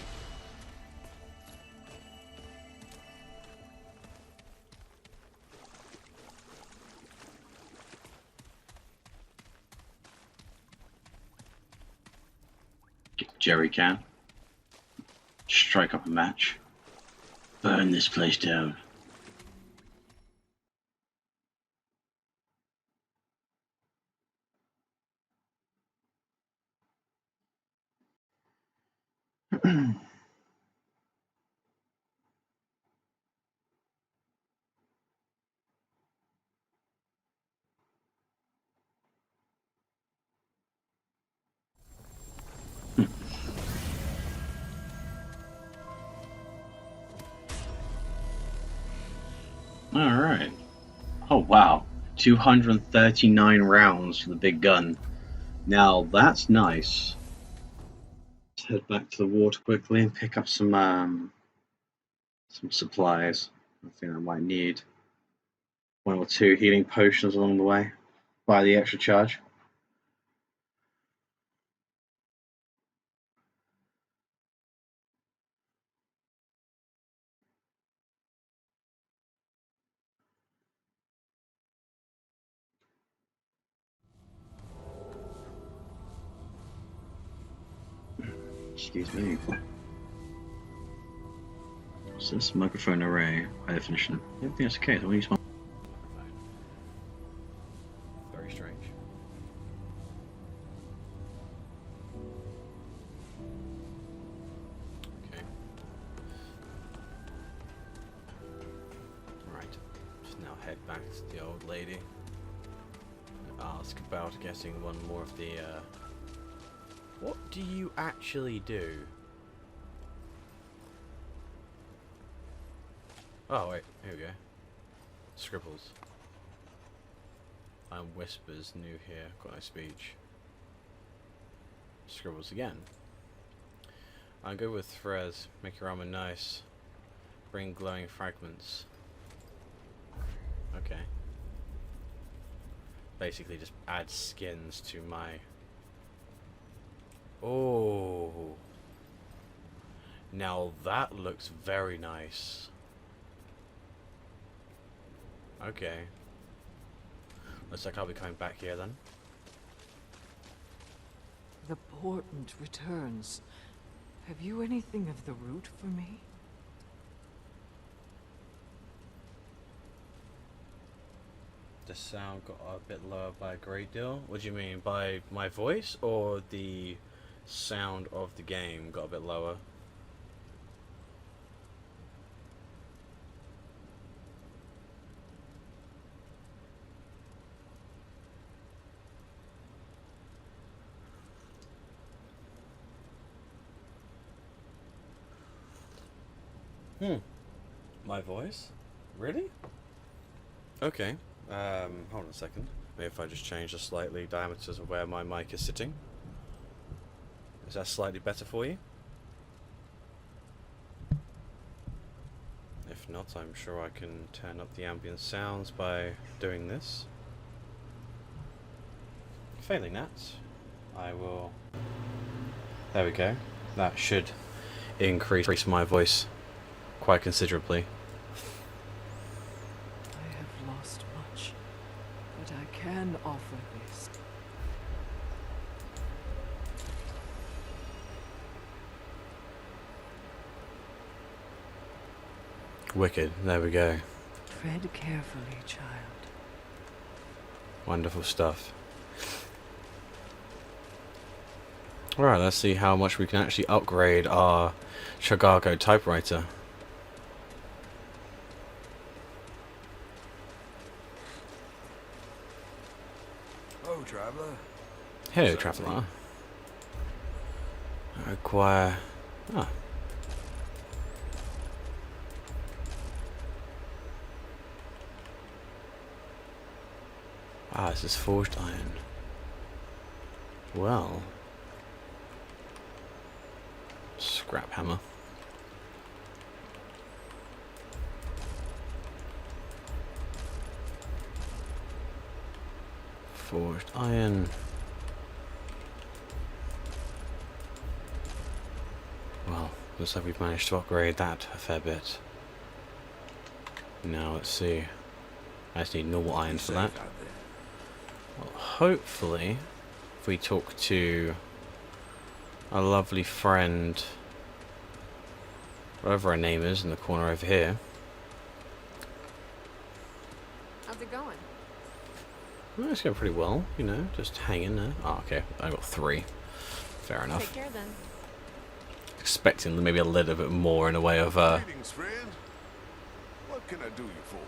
Jerry can. Strike up a match. Burn this place down. Alright. Oh wow. 239 rounds for the big gun. Now that's nice. Let's head back to the water quickly and pick up some supplies. I think I might need one or two healing potions along the way. Buy the extra charge. Excuse me. So this microphone array, high definition. I don't think that's the case. I want to use one. Very strange. Okay. Right. Just now head back to the old lady and ask about getting one more of the what do you actually do? Oh wait, here we go. Scribbles. And whispers, new here, got no speech. Scribbles again. I'll go with Threz, make your armor nice. Bring glowing fragments. Okay. Basically just add skins to my... Oh. Now that looks very nice. Okay. Looks like I'll be coming back here then. The portent returns. Have you anything of the root for me? The sound got a bit lower by a great deal. What do you mean? By my voice, or the sound of the game got a bit lower? My voice? Really? Okay. Hold on a second. Maybe if I just change the slightly diameters of where my mic is sitting. Is that slightly better for you? If not, I'm sure I can turn up the ambient sounds by doing this. Failing that, I will... There we go. That should increase my voice quite considerably. I have lost much, but I can offer this. Wicked. There we go. Tread carefully, child. Wonderful stuff. Alright, let's see how much we can actually upgrade our Chicago typewriter. Oh, traveler. Hello, traveller. I require... Ah. Ah, this is forged iron. Well... Scrap hammer. Forged iron. Well, looks like we've managed to upgrade that a fair bit. Now let's see. I just need normal iron for that. Well, hopefully, if we talk to our lovely friend, whatever her name is, in the corner over here. How's it going? Well, it's going pretty well, you know, just hanging there. Oh, okay, I got 3. Fair enough. Take care then. Expecting maybe a little bit more in a way of, Greetings, friend. What can I do you for?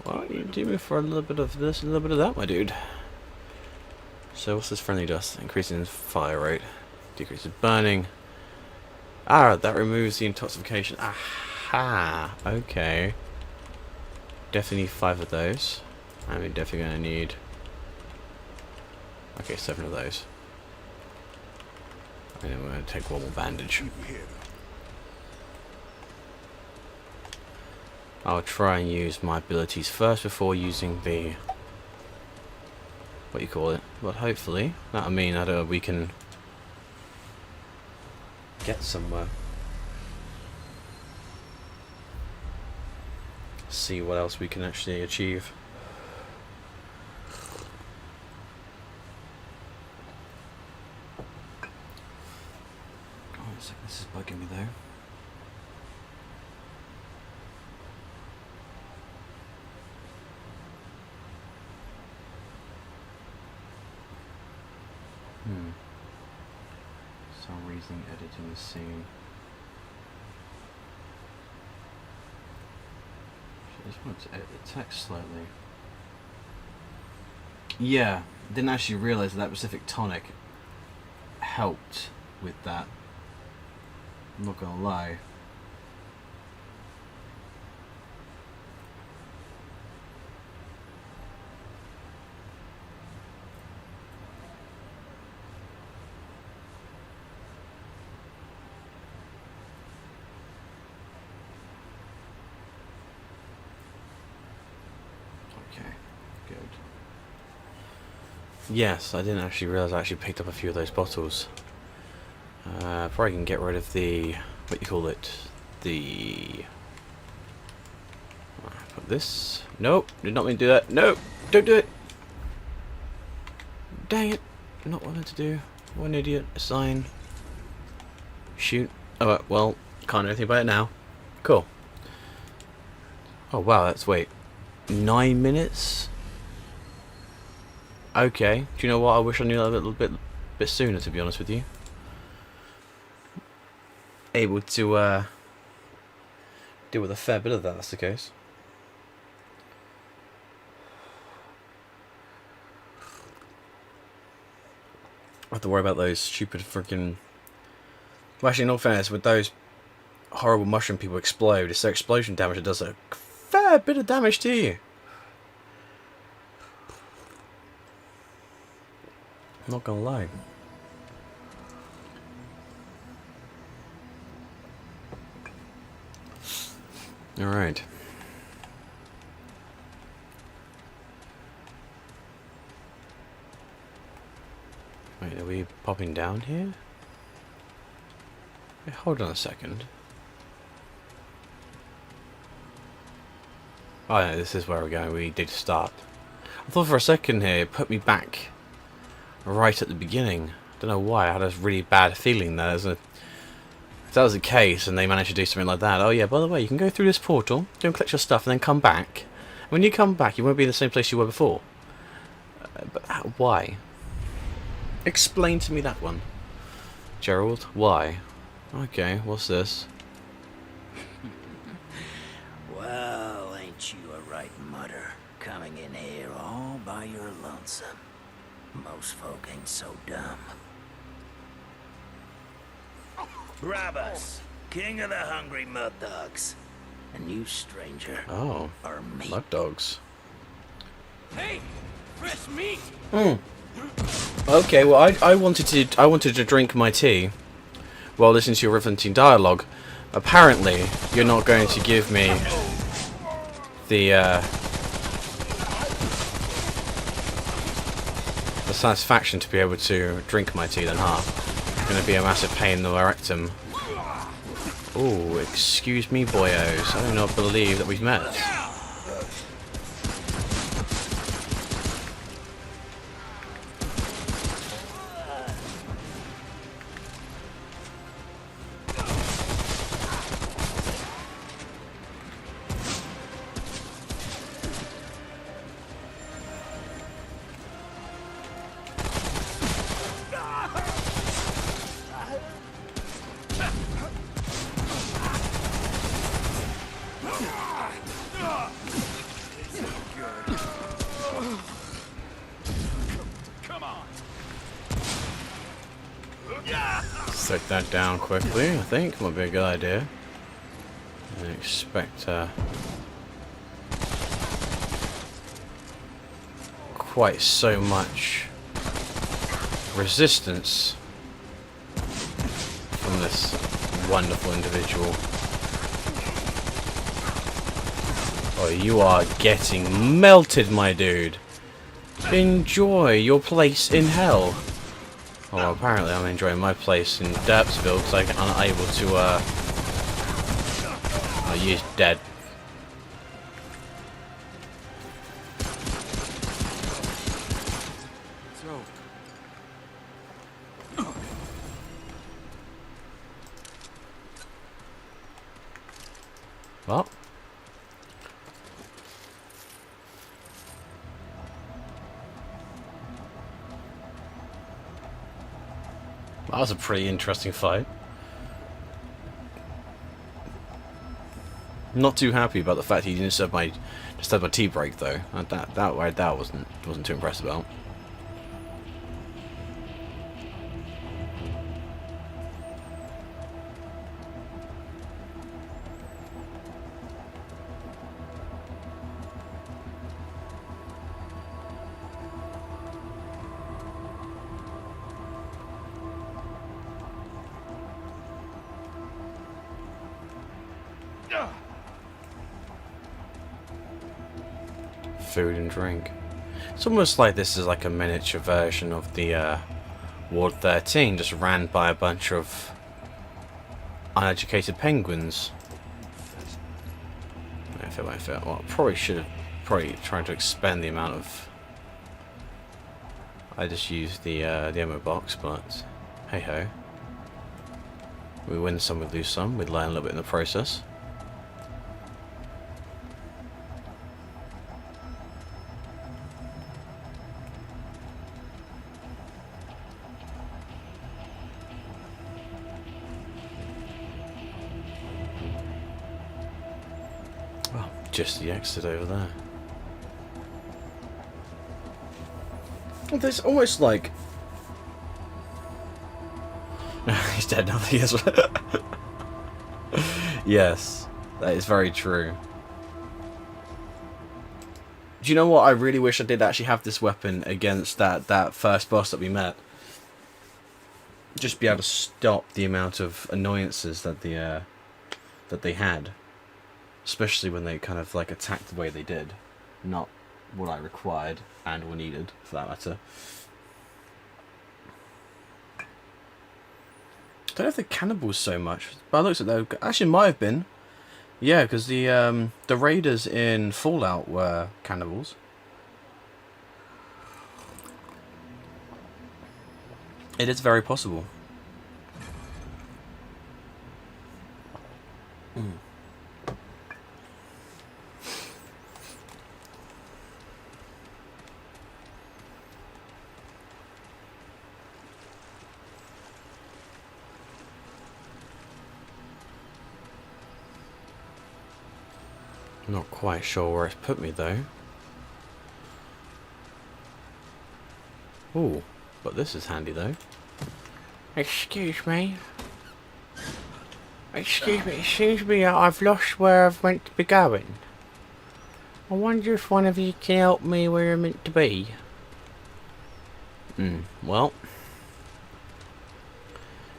well, you do me for a little bit of this, a little bit of that, my dude. So what's this friendly dust? Increasing fire rate, decreases burning. Ah, that removes the intoxication. Aha, okay. Definitely need 5 of those. And we're definitely going to need... Okay, 7 of those. And then we're going to take 1 more bandage. Keep your head up. I'll try and use my abilities first before using the... what you call it. But hopefully, that'll mean that we can get somewhere. See what else we can actually achieve. Oh, one second, this is bugging me though. Some reason editing the scene. I just wanted to edit the text slightly. Yeah, didn't actually realise that Pacific Tonic helped with that. I'm not gonna lie. Yes, I didn't actually realise I actually picked up a few of those bottles. Probably can get rid of the... what you call it? The... put this... Nope, did not mean to do that. Nope, don't do it! Dang it! Not what I meant to do. What an idiot. Assign. Shoot. Oh, well, can't do anything about it now. Cool. Oh, wow, that's... wait. 9 minutes? Okay. Do you know what? I wish I knew that a little bit sooner, to be honest with you. Able to deal with a fair bit of that, that's the case. I have to worry about those stupid freaking... Well, actually, in all fairness, with those horrible mushroom people explode, it's their explosion damage that does a fair bit of damage to you. I'm not gonna lie. Alright. Wait, are we popping down here? Wait, hold on a second. Oh no, this is where we're going. We did start. I thought for a second here it put me back right at the beginning. Don't know why. I had a really bad feeling there. If that was the case and they managed to do something like that. Oh yeah, by the way, you can go through this portal, go and collect your stuff, and then come back. When you come back, you won't be in the same place you were before. But why? Explain to me that one. Gerald, why? Okay, what's this? Well, ain't you a right mutter, coming in here all by your lonesome. Most folk ain't so dumb. Brabus, king of the hungry mud dogs. And you, stranger, Oh, are me. mud dogs. Hey, fresh meat! Okay, well, I wanted to drink my tea while listening to your riveting dialogue. Apparently, you're not going to give me the satisfaction to be able to drink my tea then, huh? It's going to be a massive pain in the rectum. Ooh, excuse me, boyos. I do not believe that we've met. Take that down quickly, I think. Might be a good idea. I expect quite so much resistance from this wonderful individual. Oh, you are getting melted, my dude. Enjoy your place in hell. Oh, well, apparently I'm enjoying my place in Derpsville because I'm unable to, oh, you're dead. Well. That was a pretty interesting fight. Not too happy about the fact he didn't disturb my tea break though. That wasn't too impressed about. Food and drink. It's almost like this is like a miniature version of the Ward 13, just ran by a bunch of uneducated penguins. If it won't fit, well, probably should have trying to expand the amount of. I just used the ammo box, but hey ho. We win some, we lose some. We learn a little bit in the process. Well, just the exit over there. There's almost like. He's dead now. He is. Yes, that is very true. Do you know what? I really wish I did actually have this weapon against that first boss that we met. Just be able to stop the amount of annoyances that they had, especially when they kind of like attacked the way they did, not what I required and or needed for that matter. I don't know if they're cannibals so much, but I looked at them. Actually, might have been. Yeah, because the raiders in Fallout were cannibals. It is very possible. Not quite sure where it's put me though. Ooh, but this is handy though. Excuse me. Excuse me, it seems to me I've lost where I've meant to be going. I wonder if one of you can help me where I'm meant to be. Well.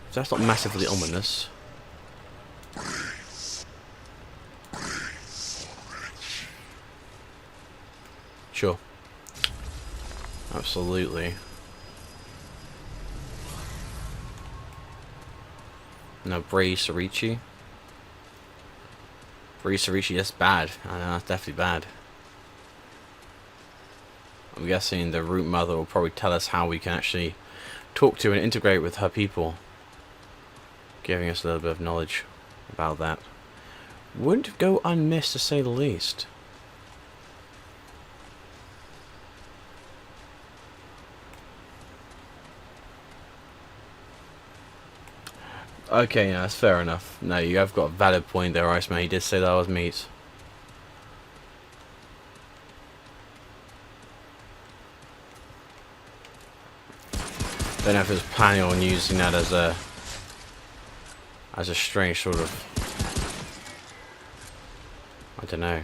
If that's not massively ominous. Sure. Absolutely. No, Bree Sarichi. Bree Sarichi, that's bad. I know, that's definitely bad. I'm guessing the root mother will probably tell us how we can actually talk to and integrate with her people. Giving us a little bit of knowledge about that. Wouldn't go unmissed to say the least. Okay, yeah, that's fair enough. No, you have got a valid point there, Iceman. He did say that I was meat. Don't know if it was planning on using that as a strange sort of. I don't know.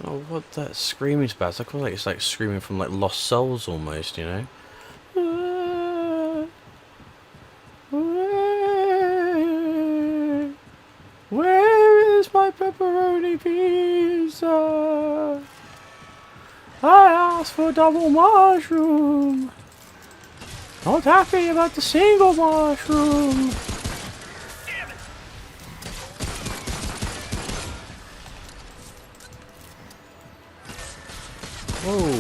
Oh, what that screaming's about? I feel like it's like screaming from like Lost Souls almost, you know? Where is my pepperoni pizza? I asked for double mushroom. Not happy about the single mushroom. Whoa.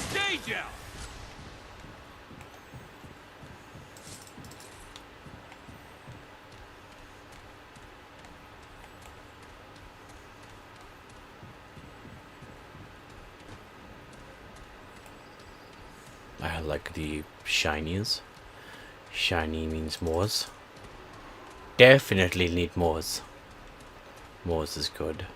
Stage out! I like the shinies. Shiny means Moors. Definitely need Moors. Moors is good.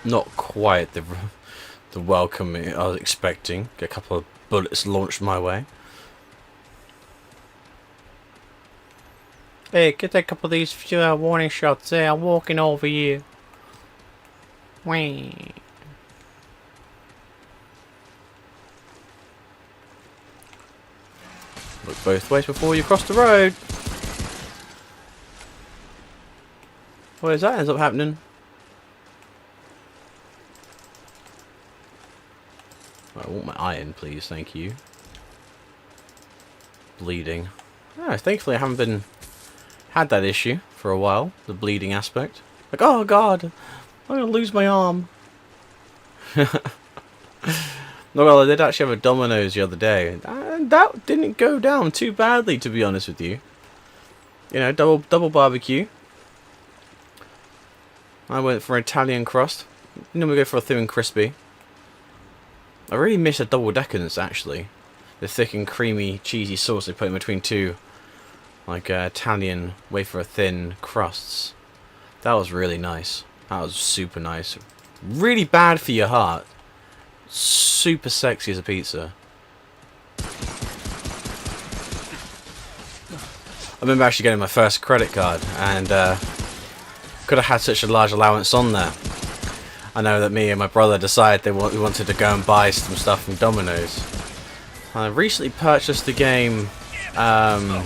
Not quite the welcome I was expecting. Get a couple of bullets launched my way. Hey, get a couple of these warning shots there. I'm walking over you. Whee. Look both ways before you cross the road. What is that ends up happening? I want my iron, please. Thank you. Bleeding. Oh, thankfully I haven't had that issue for a while. The bleeding aspect. Like, oh god, I'm gonna lose my arm. No, well, I did actually have a Domino's the other day, and that didn't go down too badly, to be honest with you. You know, double barbecue. I went for Italian crust. Then we go for a thin and crispy. I really miss a double decadence actually. The thick and creamy cheesy sauce they put in between two, like Italian wafer thin crusts. That was really nice. That was super nice. Really bad for your heart. Super sexy as a pizza. I remember actually getting my first credit card and could have had such a large allowance on there. I know that me and my brother decided we wanted to go and buy some stuff from Domino's. I recently purchased the game, The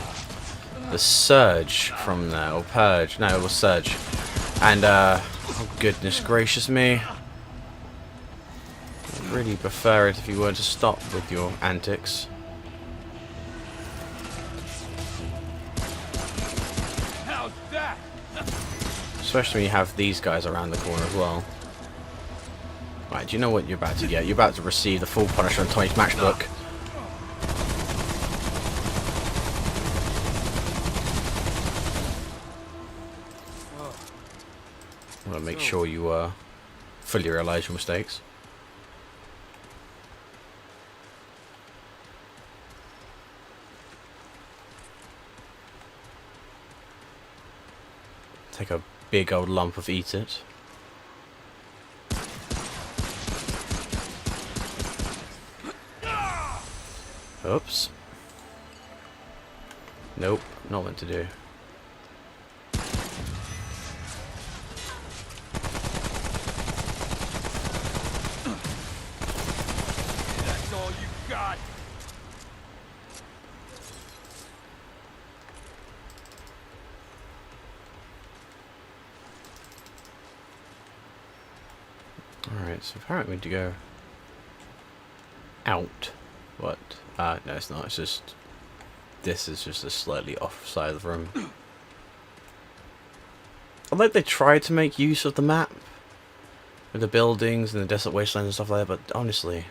Surge from there, or Purge. No, it was Surge. And, oh goodness gracious me. I'd really prefer it if you were to stop with your antics. How's that? Especially when you have these guys around the corner as well. Right, do you know what you're about to get? You're about to receive the full punishment on Tommy's matchbook. I want to make sure you fully realise your mistakes. Take a big old lump of eat it. Oops. Nope, not what to do. That's all you got? Alright, so apparently we need to go out. What? No, it's not. It's just... This is just a slightly off side of the room. I like they tried to make use of the map. With the buildings and the desolate wastelands and stuff like that, but honestly...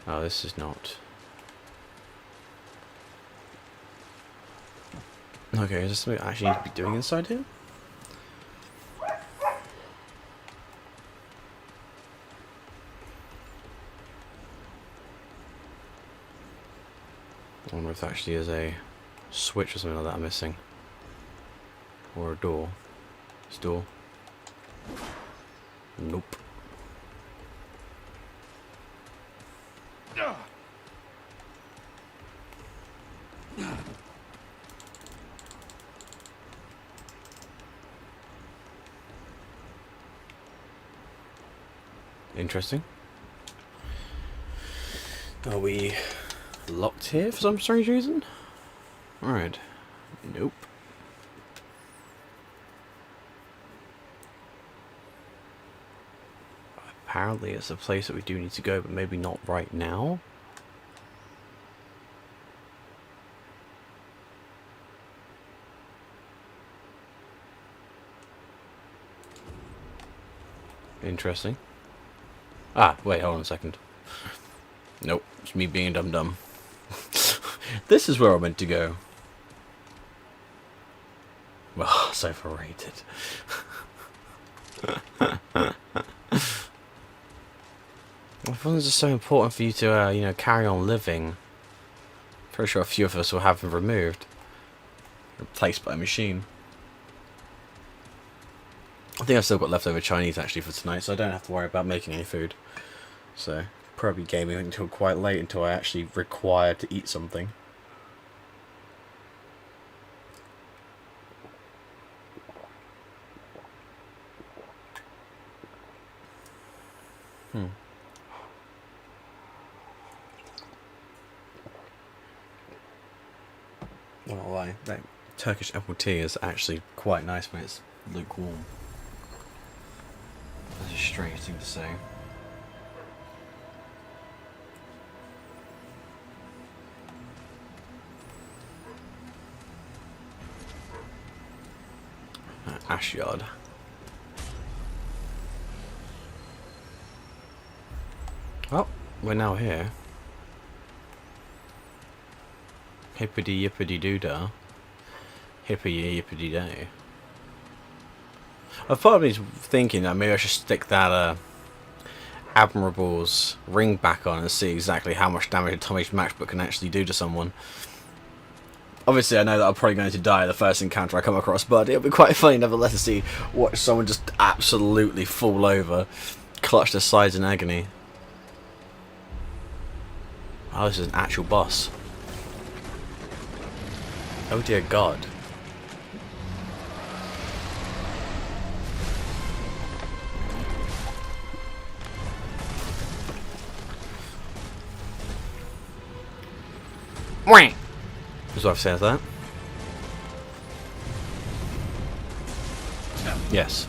Oh, this is not... Okay, is this something I actually need to be doing inside here? I wonder if there actually is a switch or something like that I'm missing. Or a door. This door. Nope. Interesting. Are we locked here for some strange reason? Alright. Nope. Apparently it's a place that we do need to go, but maybe not right now. Interesting. Ah, wait, hold on a second. Nope, it's me being dumb. This is where I meant to go. Well, so overrated. I thought this is so important for you to, you know, carry on living. Pretty sure a few of us will have them removed, replaced by a machine. I think I've still got leftover Chinese actually for tonight, so I don't have to worry about making any food. So, probably gaming until quite late until I actually require to eat something. Not gonna lie, that Turkish apple tea is actually quite nice when it's lukewarm. That's a strange thing to say. Ash yard. Oh, we're now here. Hippity yippity doodah. Hippity yippity day. A part of me's thinking that maybe I should stick that Admirable's ring back on and see exactly how much damage a Tommy's matchbook can actually do to someone. Obviously, I know that I'm probably going to die the first encounter I come across, but it'll be quite funny nevertheless to see watch someone just absolutely fall over, clutch their sides in agony. Oh, this is an actual boss. Oh dear God. Wah! His wife says that. Yes.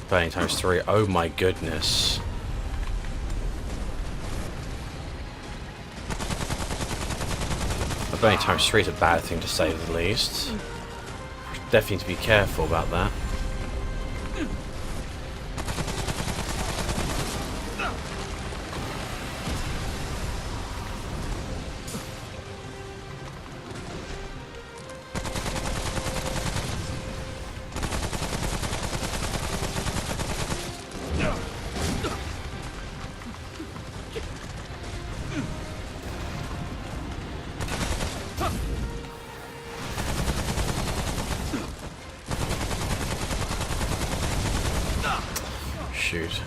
Burning times 3. Oh my goodness. Burning times 3 is a bad thing to say the least. Definitely need to be careful about that. Shoot.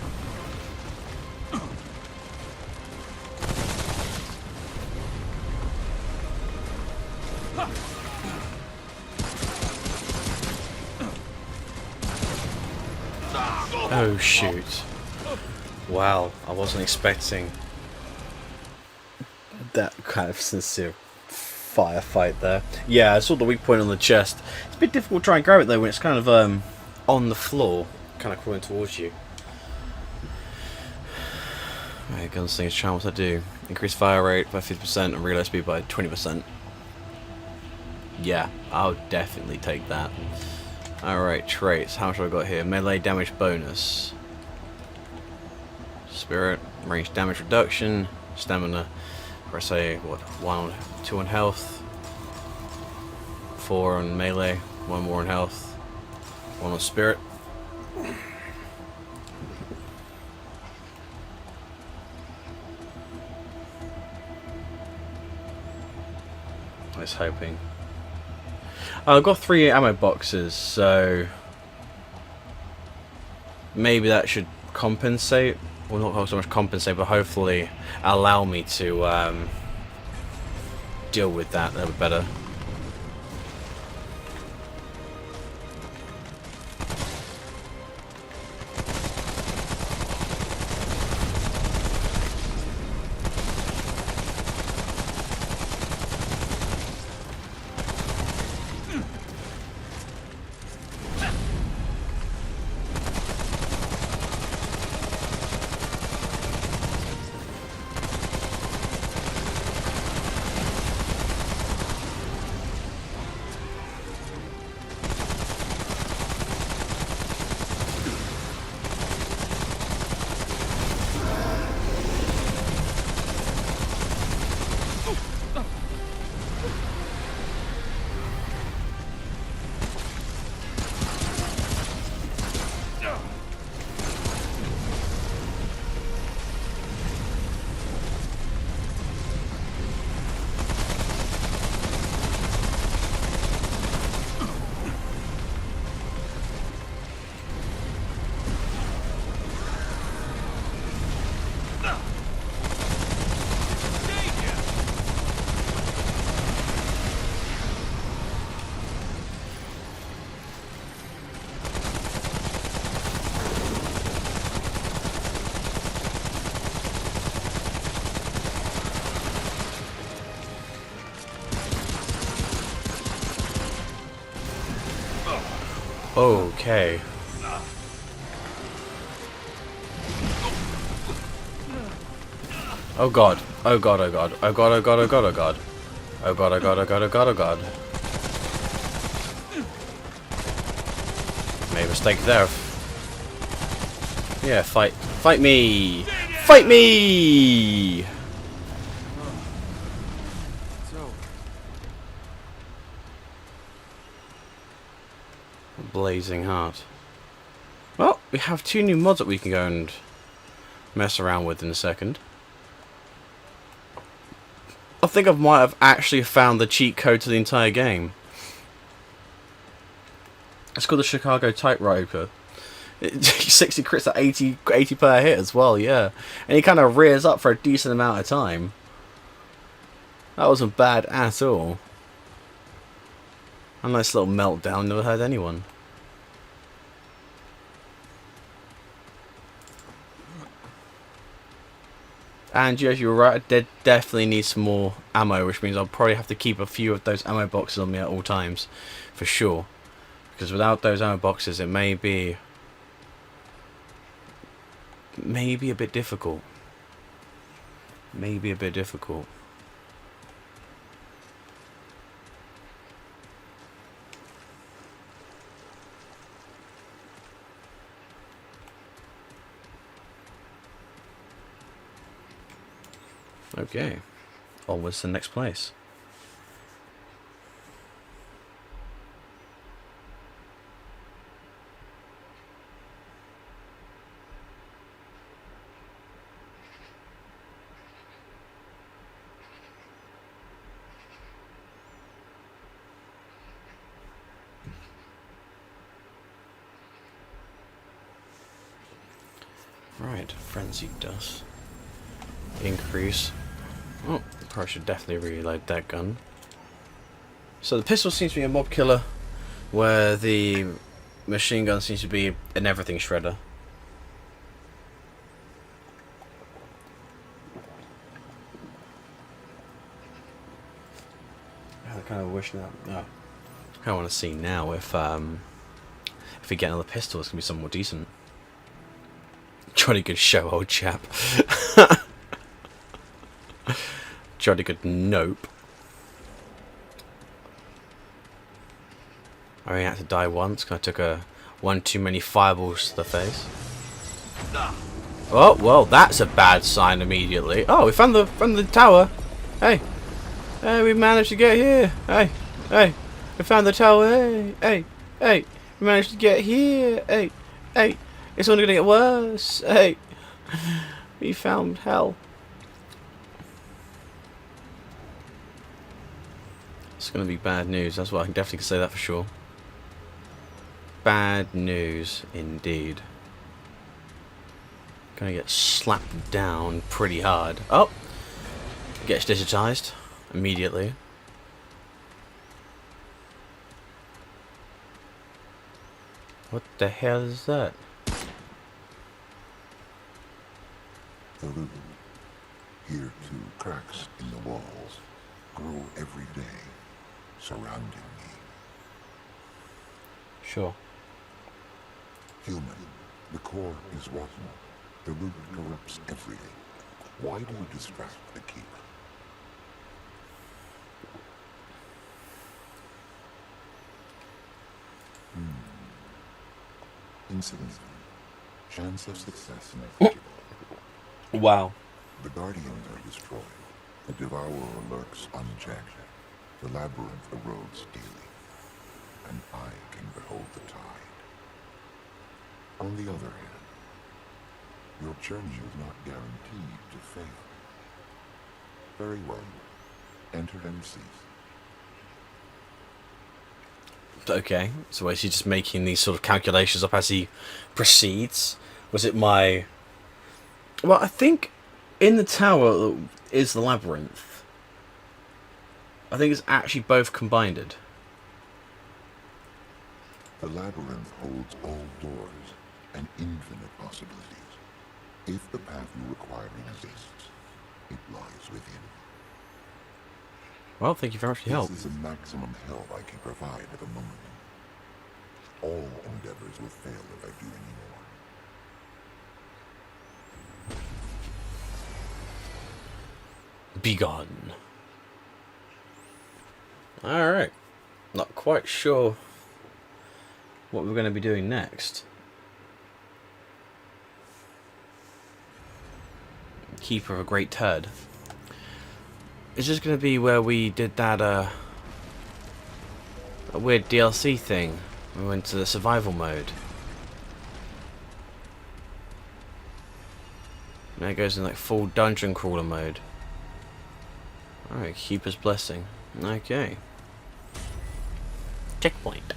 Oh shoot. Wow, I wasn't expecting that kind of sincere firefight there. Yeah, I saw the weak point on the chest. It's a bit difficult to try and grab it though when it's kind of on the floor, kind of crawling towards you. Right, gunslinger's charm, what's that do? Increase fire rate by 50% and reload speed by 20%. Yeah, I'll definitely take that. Alright, traits. How much have I got here? Melee damage bonus. Spirit, range damage reduction, stamina. Or I say, what, 1, 2 on health, 4 on melee, 1 more on health, 1 on spirit. I was hoping. I've got 3 ammo boxes, so maybe that should compensate. Well, not so much compensate, but hopefully allow me to deal with that a little bit better. Okay. Oh god. Oh god, oh god. Oh god, oh god, oh god, oh god. Oh god, oh god, oh god, oh god, oh god. Made a mistake there. Yeah, fight. Fight me! Fight me! So, Blazing heart. Well, we have 2 new mods that we can go and mess around with in a second. I think I might have actually found the cheat code to the entire game. It's called the Chicago Tightroper. 60 crits at 80 per hit as well, yeah. And he kind of rears up for a decent amount of time. That wasn't bad at all. A nice little meltdown, never hurt anyone. And yes, you were right, I definitely need some more ammo, which means I'll probably have to keep a few of those ammo boxes on me at all times, for sure. Because without those ammo boxes, it may be a bit difficult. Maybe a bit difficult. Okay, onwards to the next place. Right, frenzied dust. Increase. Oh, probably should definitely reload that gun. So the pistol seems to be a mob killer, where the machine gun seems to be an everything shredder. I kind of wish now. No, I kind of want to see now if we get another pistol, it's gonna be something more decent. Jolly good show, old chap. Jolly good nope. I only had to die once because I took one too many fireballs to the face. Oh, well, that's a bad sign immediately. Oh, we found the tower. Hey. Hey, we managed to get here. Hey. Hey. We found the tower. Hey. Hey. Hey. We managed to get here. Hey. Hey. It's only going to get worse. Hey. We found hell. It's going to be bad news. That's what I can definitely say that for sure. Bad news indeed. Gonna get slapped down pretty hard. Oh! Gets digitized immediately. What the hell is that? The room. Here too, cracks in the walls grow every day, surrounding me. Sure. Human, the core is rotten. The root corrupts everything. Why do you distract the keeper? Insignificant. Chance of success negligible. Wow. The guardians are destroyed. The devourer lurks unchecked. The labyrinth erodes daily. And I can behold the tide. On the other hand, your journey is not guaranteed to fail. Very well. Enter and cease. Okay, so is he just making these sort of calculations up as he proceeds? Was it my... Well, I think in the tower is the labyrinth. I think it's actually both combined. The labyrinth holds all doors and infinite possibilities. If the path you require exists, it lies within. Well, thank you very much for your help. This is the maximum help I can provide at the moment. All endeavors will fail if I do any more. Begone. Alright. Not quite sure what we're going to be doing next. Keeper of a Great Turd. It's just going to be where we did that a weird DLC thing. We went to the survival mode. Now it goes in like full dungeon crawler mode. Alright, Keeper's Blessing. Okay. Checkpoint.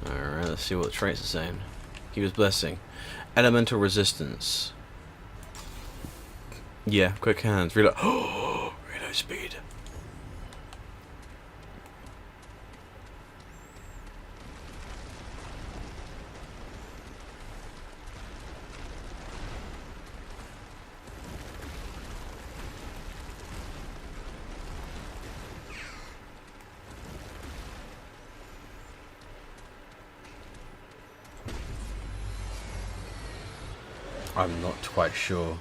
Alright, let's see what the traits are saying. Keeper's Blessing. Elemental Resistance. Yeah, quick hands. Reload. Oh, reload speed. I'm not quite sure.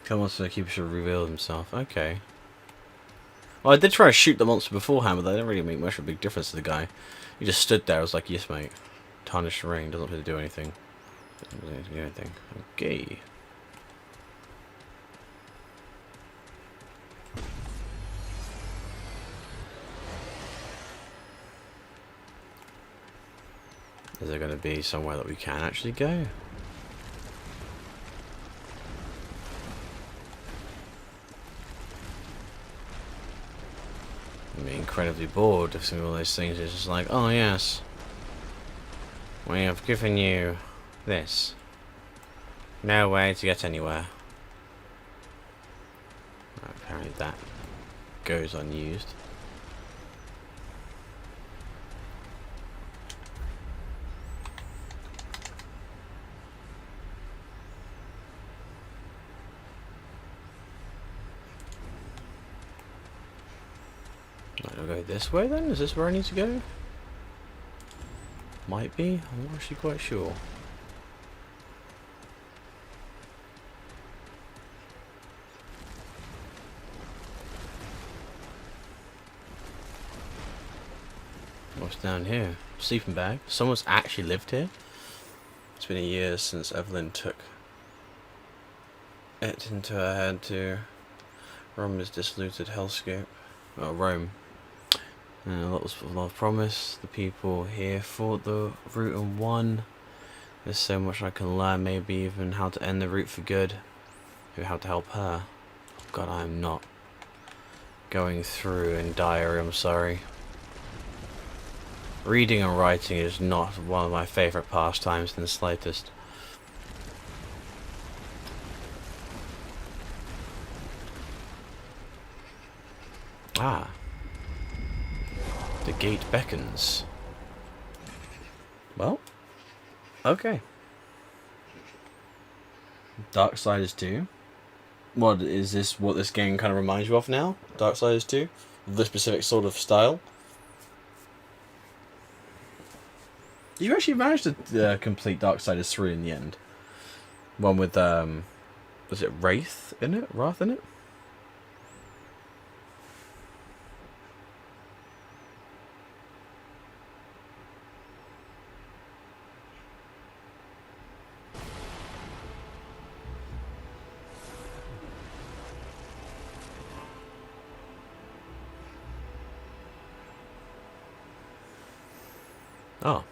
Come on, so the keeper should reveal himself. Okay. Well, I did try to shoot the monster beforehand, but that didn't really make much of a big difference to the guy. He just stood there. I was like, yes, mate. Tarnished ring. Doesn't really do anything. Doesn't really do anything. Okay. Is there going to be somewhere that we can actually go? I'm incredibly bored of seeing all those things. It's just like, oh yes, we have given you this. No way to get anywhere. Apparently that goes unused. I'll go this way then? Is this where I need to go? Might be. I'm not actually quite sure. What's down here? Sleeping bag. Someone's actually lived here. It's been a year since Evelyn took it into her head to roam this diluted hellscape. Well, Rome. A lot of promise. The people here fought the route and won. There's so much I can learn, maybe even how to end the route for good. Maybe how to help her. God, I am not going through in diary, I'm sorry. Reading and writing is not one of my favourite pastimes in the slightest. Ah. The gate beckons. Well, okay. Darksiders 2. What is this? What this game kind of reminds you of now? Darksiders 2, the specific sort of style. You actually managed to complete Darksiders 3 in the end. One with was it Wrath in it? Wrath in it? Oh.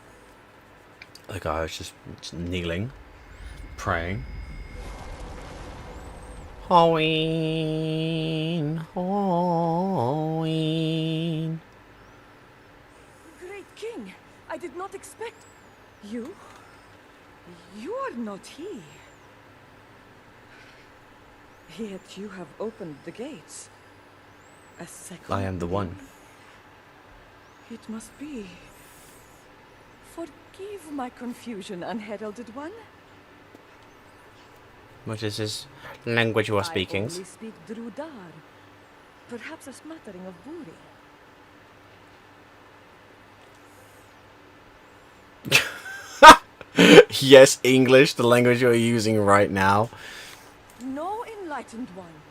The guy was just kneeling, praying. Halloween, Halloween. Great King, I did not expect... You? You are not he. Yet you have opened the gates. A second... I am the one. It must be... Forgive my confusion, unheralded one. What is this language you are speaking? I only speak Drudar. Perhaps a smattering of Buri. Yes, English, the language you're using right now. No enlightened one.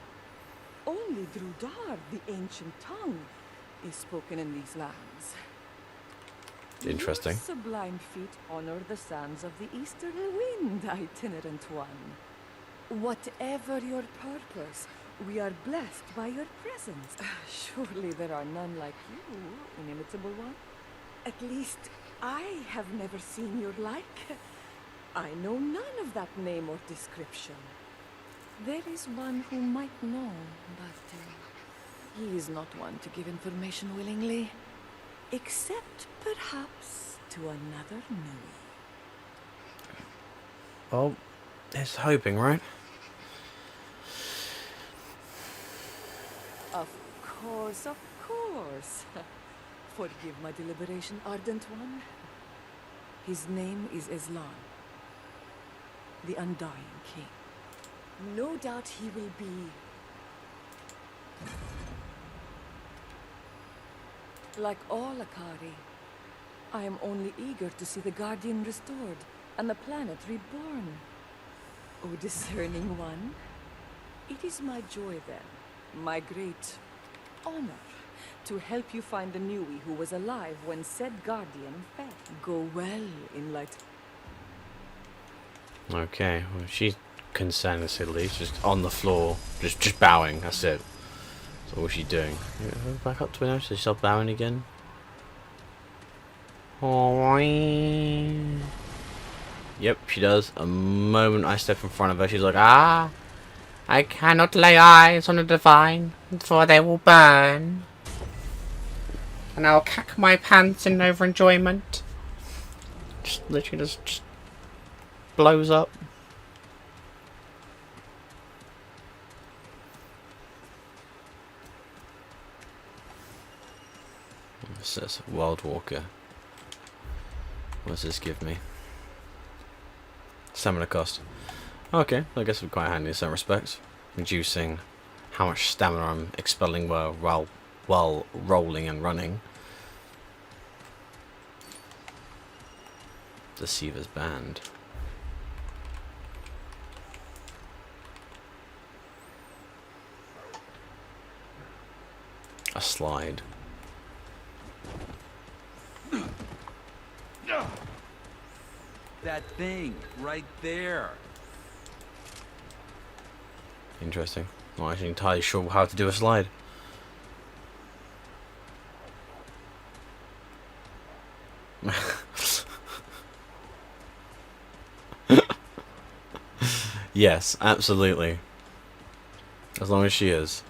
Only Drudar, the ancient tongue, is spoken in these lands. Interesting. Your sublime feet honor the sands of the easterly wind, itinerant one. Whatever your purpose, we are blessed by your presence. Surely there are none like you, inimitable one. At least, I have never seen your like. I know none of that name or description. There is one who might know, but he is not one to give information willingly. Except, perhaps, to another Nui. Well, there's hoping, right? Of course, of course. Forgive my deliberation, Ardent One. His name is Islan, the Undying King. No doubt he will be... like all Akari, I am only eager to see the Guardian restored and the planet reborn. O discerning one, it is my joy then, my great honor, to help you find the Nui who was alive when said Guardian fell. Go well, Enlightened. Okay, well, she's concerned to say the least, just on the floor, just bowing, that's it. So what's she doing? Back up to her now, so she's bowing again. Oh, yep, she does. A moment I step in front of her, she's like, ah, I cannot lay eyes on the divine, for they will burn. And I'll cack my pants in over enjoyment. Just literally just blows up. What's this? Wild Walker. What does this give me? Stamina cost. Okay, I guess it's quite handy in some respects. Reducing how much stamina I'm expelling while rolling and running. Deceiver's Band. A slide. That thing right there. Interesting. Not actually entirely sure how to do a slide. Yes, absolutely. As long as she is.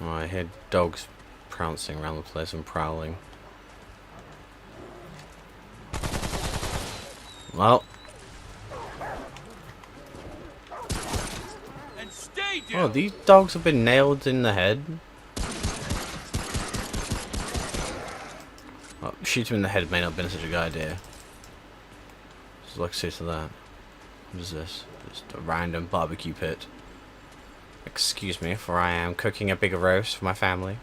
Oh, I hear dogs prancing around the place and prowling. Well. And stay down. Oh, these dogs have been nailed in the head. Well, shoot him in the head may not have been such a good idea. Just like to say to that. What is this? Just a random barbecue pit. Excuse me, for I am cooking a big roast for my family.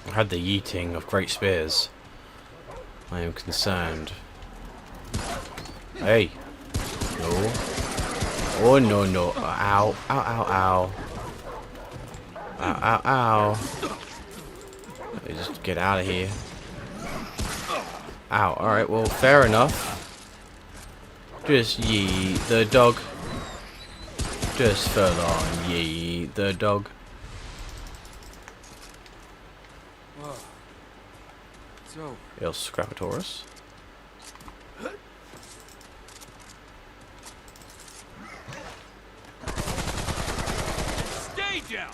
I had the yeeting of great spears. I am concerned. Hey. No. Oh no no. Ow. Ow ow ow. Ow ow ow. Let me just get out of here. Ow. Alright, well fair enough. Just yeet the dog. Just further on yeet the dog. So, Il Scrapatoris. stay down.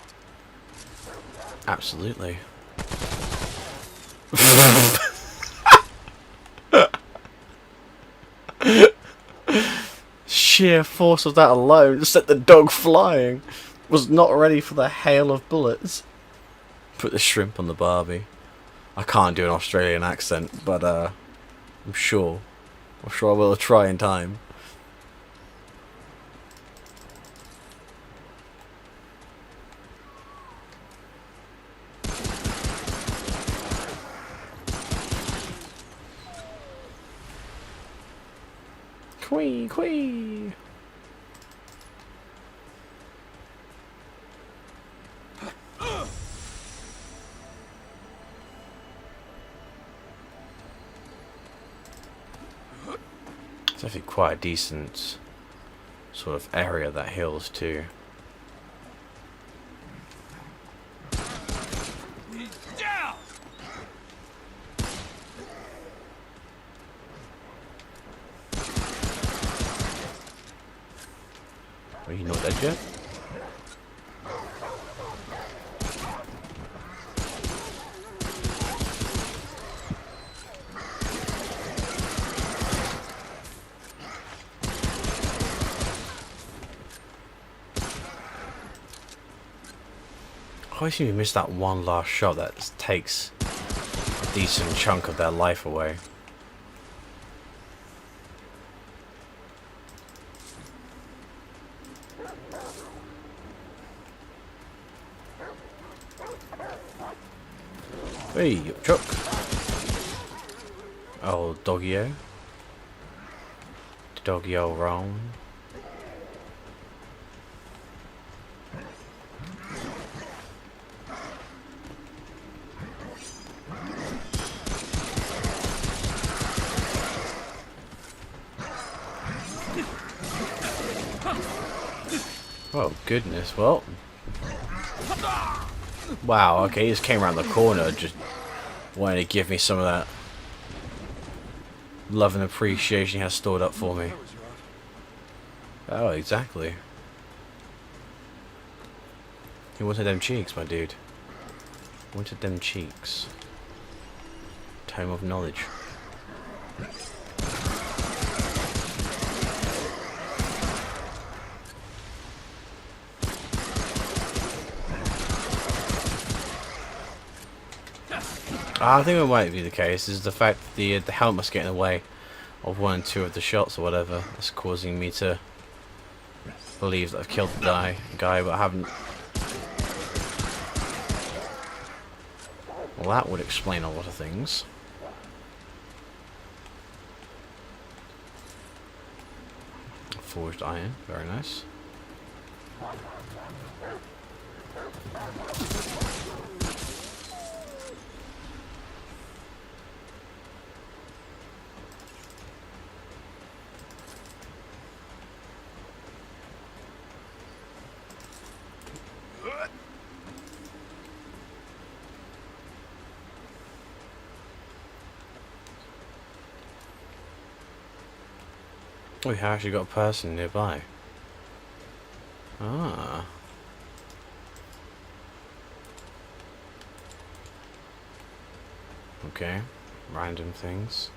Absolutely. sheer force of that alone set the dog flying. Was not ready for the hail of bullets. Put the shrimp on the barbie. I can't do an Australian accent, but I'm sure I will try in time. Quee, quee. It's actually quite a decent sort of area, that hills too. Are you not dead yet? I always seem to miss that one last shot that takes a decent chunk of their life away. Hey, Chuck. Oh, doggy-o. Doggy-o wrong. Oh goodness, well. Wow, okay, he just came around the corner, just wanted to give me some of that love and appreciation he has stored up for me. Oh, exactly. He wanted them cheeks, my dude. Wanted them cheeks. Tome of knowledge. I think it might be the case is the fact that the helmet's getting in the way of 1 and 2 of the shots or whatever. That's causing me to believe that I've killed the guy, but I haven't. Well, that would explain a lot of things. Forged iron, very nice. We have actually got a person nearby. Ah. Okay. Random things.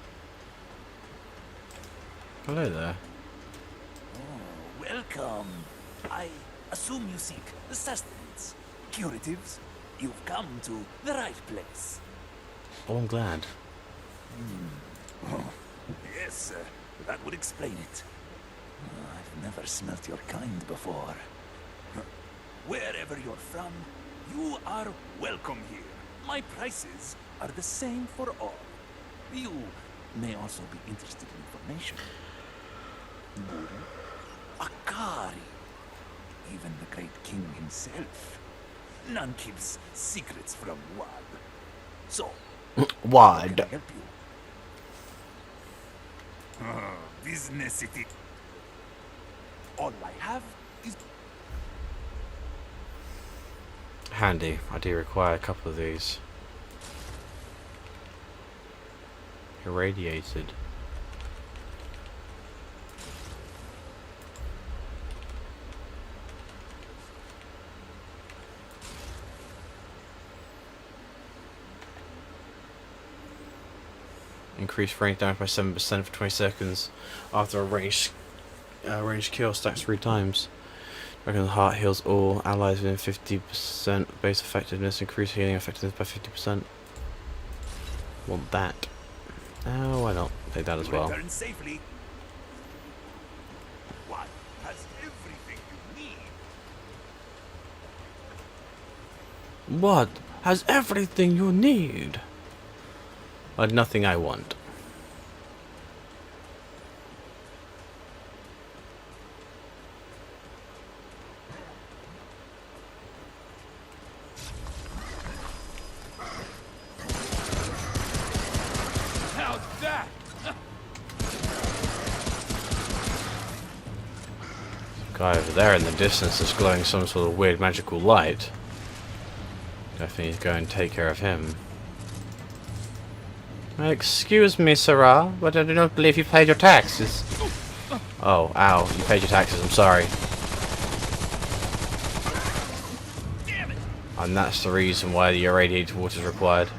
Hello there. Oh, welcome. I assume you seek sustenance, curatives. You've come to the right place. Oh, I'm glad. Oh, yes, that would explain it. I've never smelt your kind before. Wherever you're from, you are welcome here. My prices are the same for all. You may also be interested in information. Akari, even the great king himself. None keeps secrets from Wad. So, how can Wad. I help you? Business it is. All I have is... Handy. I do require a couple of these. Irradiated. Increase range damage by 7% for 20 seconds after a ranged range kill stacks 3 times. Reckon the heart heals all allies within 50% base effectiveness, increase healing effectiveness by 50%. Want that. Oh, why not? Take that as well. Return safely. What has everything you need? What has everything you need? But nothing I want. How's that? Guy over there in the distance is glowing some sort of weird magical light. Definitely need to go and take care of him. Excuse me, Sarah, but I do not believe you paid your taxes. Oh, ow, you paid your taxes, I'm sorry. And that's the reason why the irradiated water is required.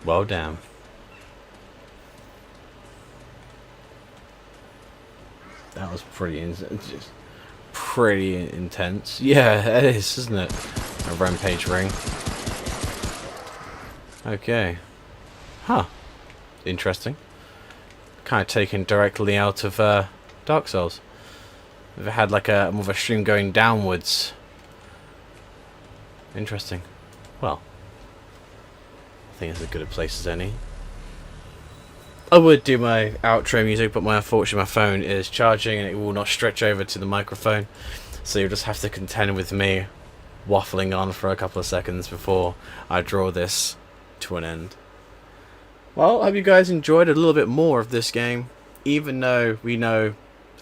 Well, damn. That was pretty intense. Yeah, it is, isn't it? A rampage ring. Okay. Huh. Interesting. Kind of taken directly out of Dark Souls. If it had like a more of a stream going downwards. Interesting. Well, I think it's as good a place as any. I would do my outro music, but unfortunately my phone is charging and it will not stretch over to the microphone. So you'll just have to contend with me waffling on for a couple of seconds before I draw this to an end. Well, I hope you guys enjoyed a little bit more of this game. Even though we know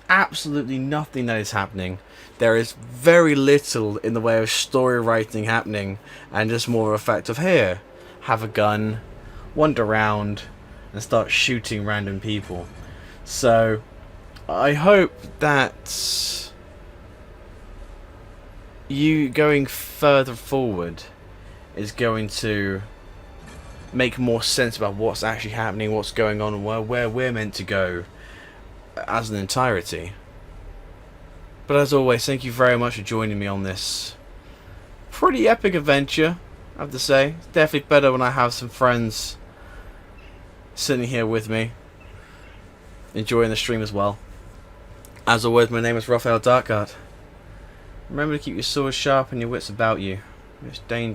absolutely nothing that is happening, there is very little in the way of story writing happening, and just more of a fact of here, have a gun, wander around, and start shooting random people. So I hope that you going further forward is going to make more sense about what's actually happening, what's going on, and where we're meant to go as an entirety. But as always, thank you very much for joining me on this pretty epic adventure, I have to say. It's definitely better when I have some friends sitting here with me, enjoying the stream as well. As always, my name is Raphael Darkheart. Remember to keep your swords sharp and your wits about you. It's dangerous.